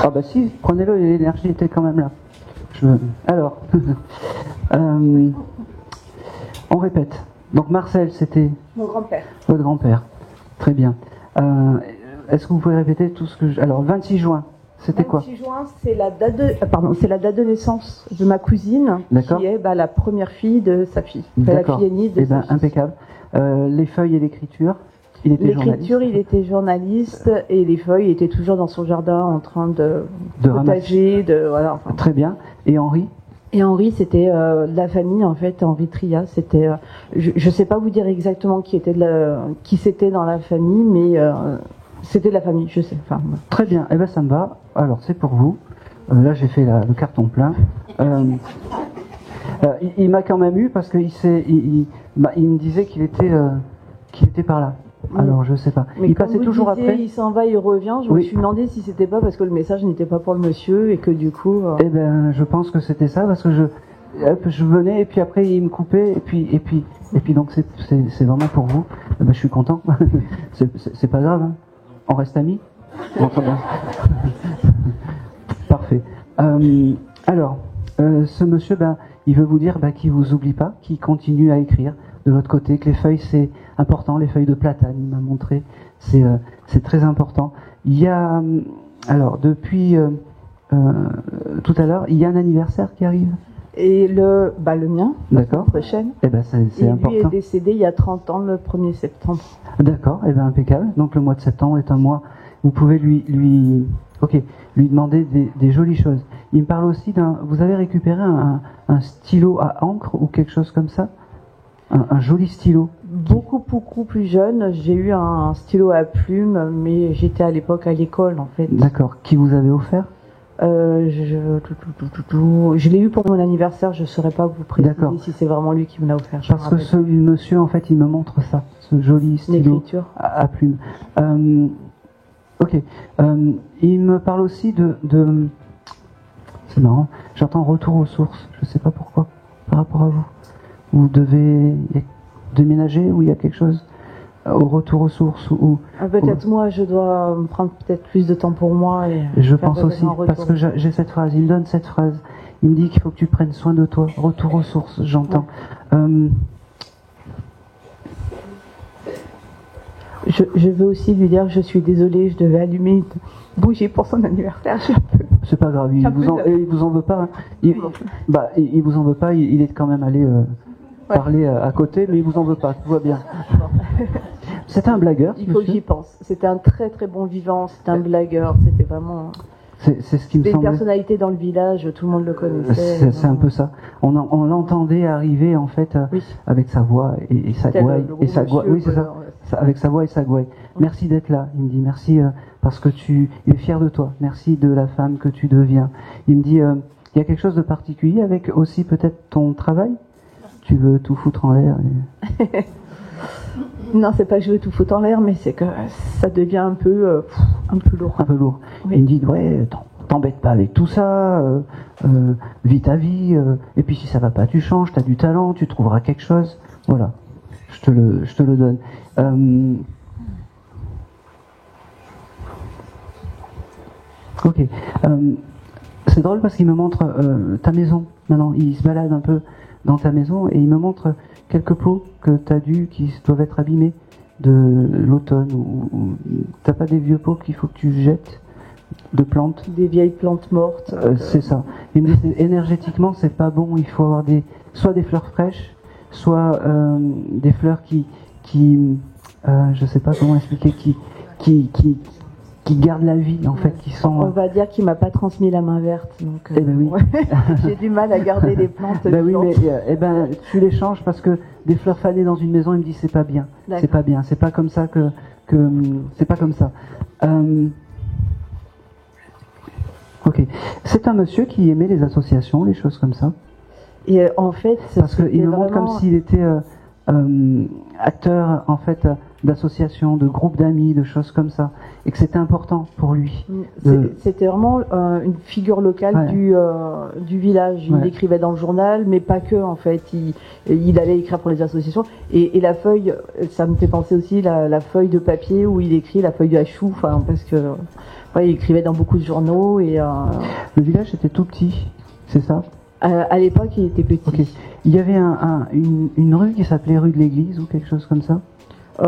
Ah bah si, prenez-le, l'énergie était quand même là. Alors, on répète. Donc Marcel, c'était Mon grand-père. votre grand-père. Très bien. Est-ce que vous pouvez répéter tout ce que je... Alors, 26 juin, c'était quoi? 26 juin, c'est la date de naissance de ma cousine, D'accord. qui est la première fille de sa fille. Enfin, la D'accord. fille aînée de Eh sa ben, fille. impeccable. Les feuilles et l'écriture, il était journaliste. L'écriture, il était journaliste, et les feuilles, il était toujours dans son jardin en train de ramasser. voilà. Enfin. Très bien. Et Henri? Et Henri, c'était de la famille, en fait, Henri Tria. C'était, je ne sais pas vous dire exactement qui c'était dans la famille, mais c'était de la famille, je sais. Enfin, voilà. Très bien. Eh ben, ça me va. Alors, c'est pour vous. Là, j'ai fait le carton plein. Il m'a quand même eu parce qu'il me disait qu'il était par là. Alors, je sais pas. Mais il quand passait vous toujours disiez, après. il s'en va, il revient. Je me suis demandé si c'était pas parce que le message n'était pas pour le monsieur et que du coup. Eh ben, je pense que c'était ça parce que je venais et puis après il me coupait et puis donc c'est vraiment pour vous. Eh ben, je suis content. c'est pas grave. Hein. On reste amis. Très bien. Parfait. Alors, ce monsieur, il veut vous dire qu'il vous oublie pas, qu'il continue à écrire. De l'autre côté, que les feuilles c'est important, les feuilles de platane, il m'a montré, c'est très important. Il y a alors depuis tout à l'heure, il y a un anniversaire qui arrive. Et le mien, d'accord, la prochaine. Eh ben c'est important. Lui est décédé il y a 30 ans, le 1er septembre. D'accord, eh ben impeccable. Donc le mois de septembre est un mois. Vous pouvez lui demander des jolies choses. Il me parle aussi vous avez récupéré un stylo à encre ou quelque chose comme ça. Un joli stylo. Beaucoup plus jeune, j'ai eu un stylo à plume, mais j'étais à l'époque à l'école en fait. D'accord. Qui vous avez offert? Je l'ai eu pour mon anniversaire, je ne saurais pas vous préciser si c'est vraiment lui qui me l'a offert. Parce que ce monsieur, en fait, il me montre ça, ce joli stylo à plume. Ok. Il me parle aussi de... C'est marrant, j'entends retour aux sources, je ne sais pas pourquoi, par rapport à vous. Vous devez déménager ou il y a quelque chose au retour aux sources ou peut-être moi je dois prendre peut-être plus de temps pour moi et je pense aussi parce que j'ai cette phrase, il me donne cette phrase, il me dit qu'il faut que tu prennes soin de toi, retour aux sources, j'entends. Je veux aussi lui dire que je suis désolée, je devais allumer une bougie pour son anniversaire. C'est pas grave, il vous en veut pas. Hein. Il vous en veut pas, il est quand même allé parler à côté, mais il vous en veut pas, tout va bien. C'était un blagueur. Il faut que j'y pense. C'était un très très bon vivant, c'était un blagueur, c'était vraiment... C'est ce qui me semblait. C'était une personnalité dans le village, tout le monde le connaissait. C'est un peu ça. On l'entendait arriver en fait avec sa voix et sa gouaille. Oui, c'est ça. Avec sa voix et sa gouaille. Merci d'être là. Il me dit merci parce que il est fier de toi. Merci de la femme que tu deviens. Il me dit il y a quelque chose de particulier avec aussi peut-être ton travail. Tu veux tout foutre en l'air. Non, c'est pas que je veux tout foutre en l'air, mais c'est que ça devient un peu lourd. Un peu lourd. Oui. Il me dit ouais, t'embête pas avec tout ça, vis ta vie, et puis si ça va pas, tu changes, t'as du talent, tu trouveras quelque chose. Voilà, je te le donne. Ok. C'est drôle parce qu'il me montre ta maison. Maintenant, il se balade un peu dans ta maison et il me montre quelques pots que tu as qui doivent être abîmés de l'automne ou t'as pas des vieux pots qu'il faut que tu jettes de plantes, des vieilles plantes mortes. C'est ça. Il me dit énergétiquement c'est pas bon, il faut avoir soit des fleurs fraîches, soit des fleurs qui je sais pas comment expliquer, qui gardent la vie en fait, qui sont. On va dire qu'il m'a pas transmis la main verte, donc. Eh ben oui. J'ai du mal à garder les plantes. Ben oui, mais tu les changes parce que des fleurs fanées dans une maison, il me dit c'est pas bien, c'est pas bien, c'est pas comme ça que c'est pas comme ça. Ok, c'est un monsieur qui aimait les associations, les choses comme ça. Et en fait, parce qu'il me montre comme s'il était acteur en fait d'associations, de groupes d'amis, de choses comme ça, et que c'était important pour lui. C'était vraiment une figure locale du village. Il écrivait dans le journal, mais pas que en fait. Il allait écrire pour les associations. Et la feuille, ça me fait penser aussi la feuille de papier où il écrit, la feuille à chou, enfin parce que Ouais, il écrivait dans beaucoup de journaux et Le village était tout petit, c'est ça? à l'époque, il était petit. Ok. Il y avait une rue qui s'appelait rue de l'église ou quelque chose comme ça?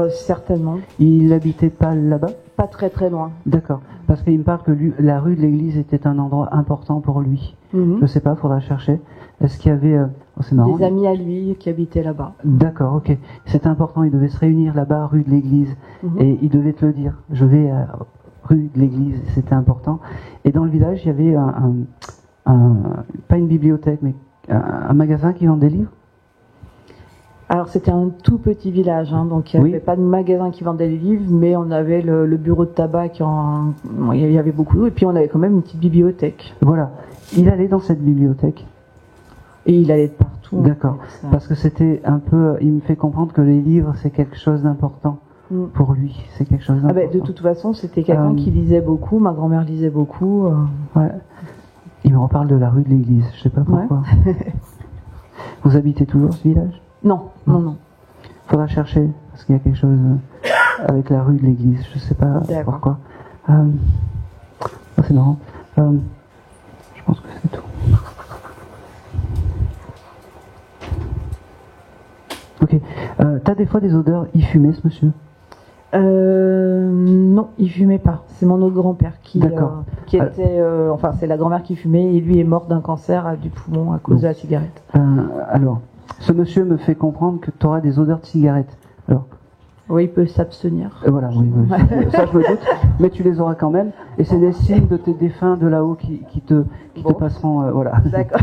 Certainement. Il n'habitait pas là-bas? Pas très très loin. D'accord. Parce qu'il me parle que la rue de l'église était un endroit important pour lui. Je sais pas, faudra chercher. Est-ce qu'il y avait... oh, c'est marrant. Des amis à lui qui habitaient là-bas. D'accord, ok. C'est important, il devait se réunir là-bas, rue de l'église. Et il devait te le dire. Je vais à rue de l'église, c'était important. Et dans le village, il y avait pas une bibliothèque, mais un magasin qui vendait des livres? Alors c'était un tout petit village, hein, donc il n'y avait pas de magasin qui vendait des livres, mais on avait le bureau de tabac il y avait beaucoup, et puis on avait quand même une petite bibliothèque. Voilà. Il allait dans cette bibliothèque? Et il allait de partout. D'accord. Parce que c'était un peu... Il me fait comprendre que les livres, c'est quelque chose d'important pour lui. C'est quelque chose d'important. De toute façon, c'était quelqu'un qui lisait beaucoup, ma grand-mère lisait beaucoup. Ouais. Il me reparle de la rue de l'église, je sais pas pourquoi. Ouais. Vous habitez toujours ce village? Non. Faudra chercher, parce qu'il y a quelque chose avec la rue de l'église, je sais pas pourquoi. C'est marrant. Je pense que c'est tout. Ok. T'as des fois des odeurs, il fumait ce monsieur? Non, il fumait pas. C'est mon autre grand-père qui était... enfin, c'est la grand-mère qui fumait, et lui est mort d'un cancer du poumon à cause de la cigarette. Alors, ce monsieur me fait comprendre que tu auras des odeurs de cigarette. Alors, oui, il peut s'abstenir. Voilà, oui, ça je me doute, mais tu les auras quand même, et c'est des signes de tes défunts de là-haut qui te passeront, voilà. D'accord.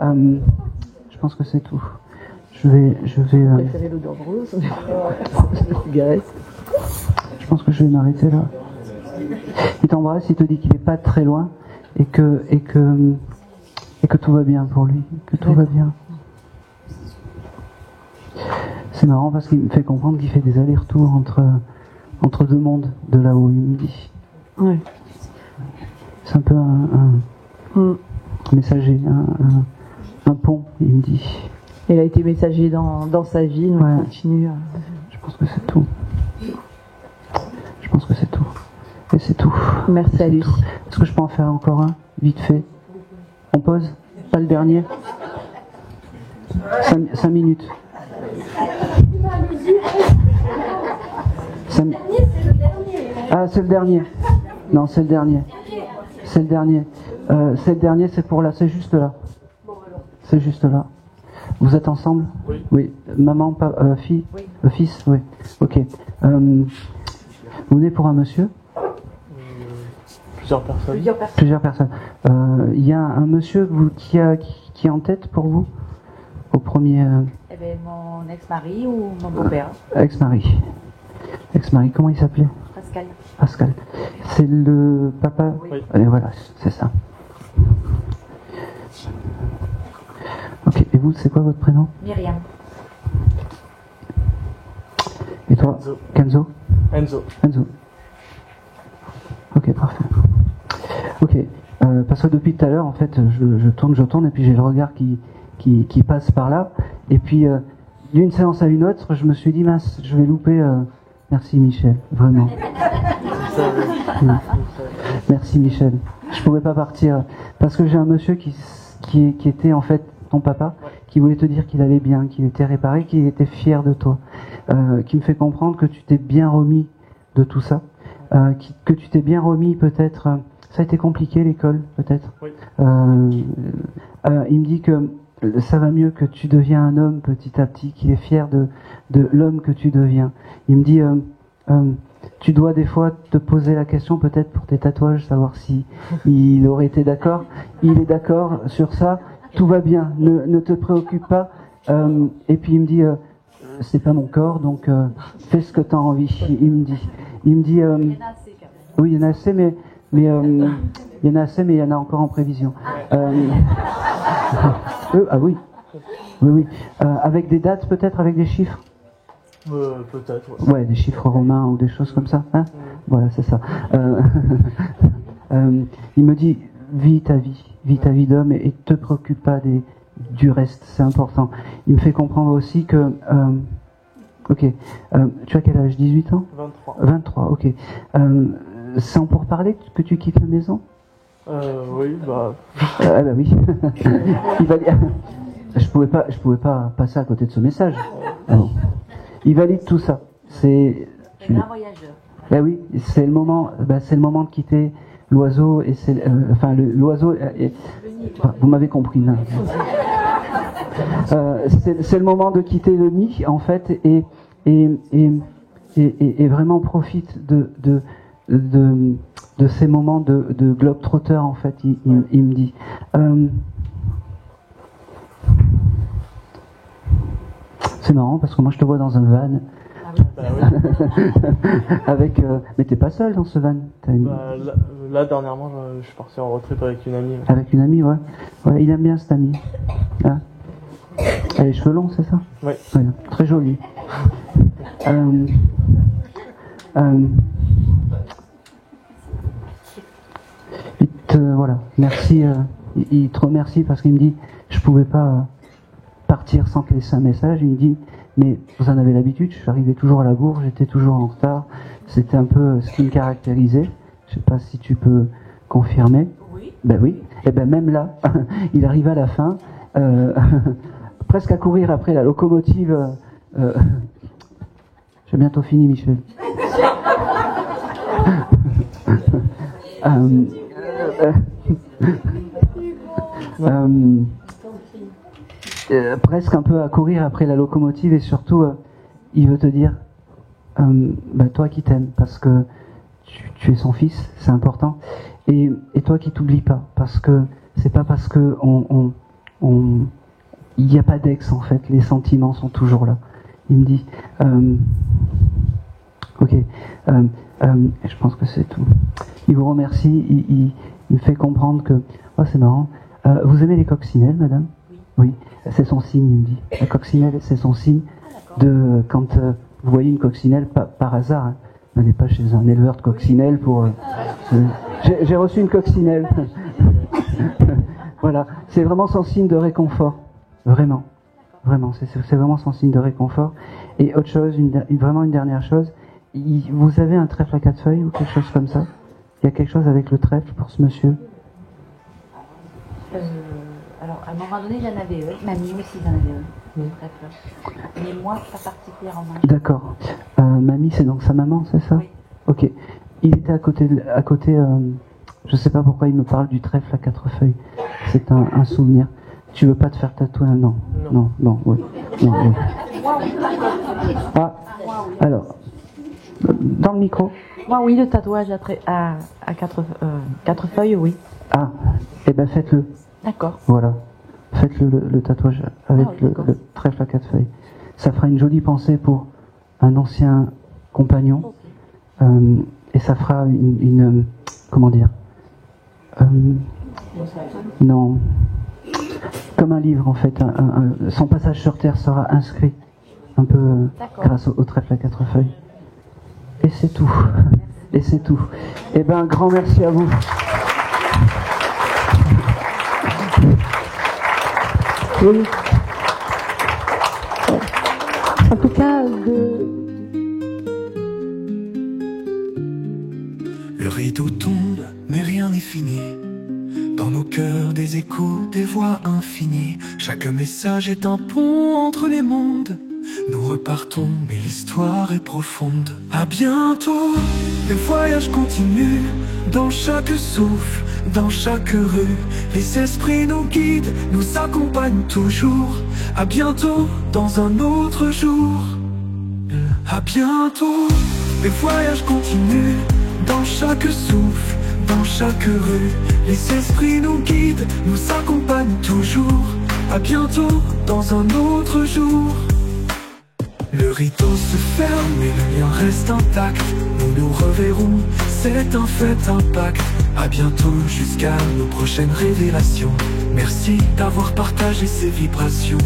Je pense que c'est tout. Je vais. Préférez l'odeur de rose, cigarette. Je pense que je vais m'arrêter là. Il t'embrasse, il te dit qu'il n'est pas très loin et que tout va bien pour lui, que tout va bien. C'est marrant parce qu'il me fait comprendre qu'il fait des allers-retours entre deux mondes de là-haut, il me dit. Ouais. C'est un peu un messager, un pont, il me dit. Il a été messager dans sa vie, donc il continue. Je pense que c'est tout. Je pense que c'est tout. Et c'est tout. Merci à lui. Est-ce que je peux en faire encore un, vite fait? On pose? Pas le dernier? 5 minutes. Ah, c'est le dernier. Non, c'est le dernier. C'est le dernier. C'est le dernier, c'est pour là. C'est juste là. C'est juste là. Vous êtes ensemble? Oui. Maman, fille? Oui. Fils? Oui. Ok. Vous venez pour un monsieur? Plusieurs personnes. Plusieurs personnes. Il y a un monsieur qui est en tête pour vous? Au premier... Eh bien, mon ex-mari ou mon beau-père? Ex-mari. Ex-mari, comment il s'appelait? Pascal. Pascal. C'est le papa? Oui. Et voilà, c'est ça. Ok, et vous, c'est quoi votre prénom? Myriam. Et toi? Kenzo. Enzo. Ok, parfait. Ok, parce que depuis tout à l'heure, en fait, je tourne, et puis j'ai le regard qui passe par là, et puis d'une séance à une autre, je me suis dit, mince, je vais louper... Merci Michel, vraiment. Merci Michel. Je pouvais pas partir, parce que j'ai un monsieur qui était en fait ton papa, qui voulait te dire qu'il allait bien, qu'il était réparé, qu'il était fier de toi, qui me fait comprendre que tu t'es bien remis de tout ça, que tu t'es bien remis peut-être... ça a été compliqué l'école, peut-être. Oui. Il me dit que ça va mieux, que tu deviens un homme petit à petit, qu'il est fier de l'homme que tu deviens. Il me dit, tu dois des fois te poser la question peut-être pour tes tatouages, savoir si il aurait été d'accord. Il est d'accord sur ça, tout va bien, ne te préoccupe pas. Et puis il me dit, c'est pas mon corps, donc fais ce que tu as envie. Il me dit, oui, il y en a assez, mais il y en a assez, mais il y en a encore en prévision. Ah oui. Avec des dates, peut-être, avec des chiffres. Peut-être. Ouais, des chiffres romains ou des choses comme ça. Hein. Voilà, c'est ça. Il me dit, vis ta vie d'homme et te préoccupe pas du reste, c'est important. Il me fait comprendre aussi que, ok, tu as quel âge? 18 ans? 23. 23, ok. c'est en pourparler que tu quittes la maison? Oui, bah... Ah bah oui. Je pouvais pas passer à côté de ce message. Ah non. Il valide tout ça. C'est un voyageur. Bah oui, c'est le moment de quitter l'oiseau et c'est l'oiseau. Vous m'avez compris là. C'est le moment de quitter le nid en fait et vraiment profite de ces moments de globe-trotter en fait. Il me dit. C'est marrant parce que moi je te vois dans un van. Bah oui. Avec, mais t'es pas seul dans ce van. Là, dernièrement, je suis parti en road trip avec une amie. Ouais. Avec une amie, ouais. Ouais, il aime bien cette amie. Hein, elle a les cheveux longs, c'est ça? Oui. Ouais, très jolie. Voilà. Merci. Il te remercie parce qu'il me dit, je pouvais pas partir sans te laisser un message. Il me dit, mais vous en avez l'habitude, je suis arrivé toujours à la bourre, j'étais toujours en retard. C'était un peu ce qui me caractérisait. Je sais pas si tu peux confirmer. Oui. Ben oui. Et ben même là, il arrive à la fin, presque à courir après la locomotive. J'ai bientôt fini, Michel. Presque un peu à courir après la locomotive et surtout il veut te dire toi qui t'aimes parce que tu es son fils, c'est important, et toi qui t'oublies pas parce que c'est pas parce que il n'y a pas d'ex en fait, les sentiments sont toujours là. Il me dit ok, je pense que c'est tout. Il vous remercie, il me fait comprendre que c'est marrant. Vous aimez les coccinelles, madame? Oui, c'est son signe, il me dit. La coccinelle, c'est son signe de quand vous voyez une coccinelle par hasard. Hein, n'allez pas chez un éleveur de coccinelles pour. J'ai reçu une coccinelle. Voilà, c'est vraiment son signe de réconfort, vraiment, c'est vraiment son signe de réconfort. Et autre chose, vraiment une dernière chose. Vous avez un trèfle à 4 feuilles ou quelque chose comme ça? Il y a quelque chose avec le trèfle pour ce monsieur? Alors, à un moment donné, il y en avait mamie aussi, il en avait mais moi, pas particulièrement. D'accord. Mamie, c'est donc sa maman, c'est ça? Oui. Ok. Il était à côté. Je sais pas pourquoi il me parle du trèfle à 4 feuilles. C'est un souvenir. Tu veux pas te faire tatouer? Non. Oui. Non, oui. Ah. Alors. Dans le micro. Moi, oui, le tatouage à 4 feuilles, oui. Ah. Eh ben, faites-le. D'accord. Voilà. Faites-le le tatouage avec le trèfle à 4 feuilles. Ça fera une jolie pensée pour un ancien compagnon. Et ça fera une comment dire non. Comme un livre en fait. Son passage sur Terre sera inscrit un peu grâce au trèfle à 4 feuilles. Et c'est tout. Et c'est tout. Eh ben, un grand merci à vous. Oui. En tout cas, Le rideau tombe, mais rien n'est fini. Dans nos cœurs, des échos, des voix infinies. Chaque message est un pont entre les mondes. Nous repartons, mais l'histoire est profonde. À bientôt, le voyage continue. Dans chaque souffle, dans chaque rue, les esprits nous guident, nous accompagnent toujours. À bientôt, dans un autre jour. À bientôt, le voyage continue. Dans chaque souffle, dans chaque rue, les esprits nous guident, nous accompagnent toujours. À bientôt, dans un autre jour. Le rideau se ferme, mais le lien reste intact. Nous nous reverrons, c'est un fait, un pacte. À bientôt, jusqu'à nos prochaines révélations. Merci d'avoir partagé ces vibrations.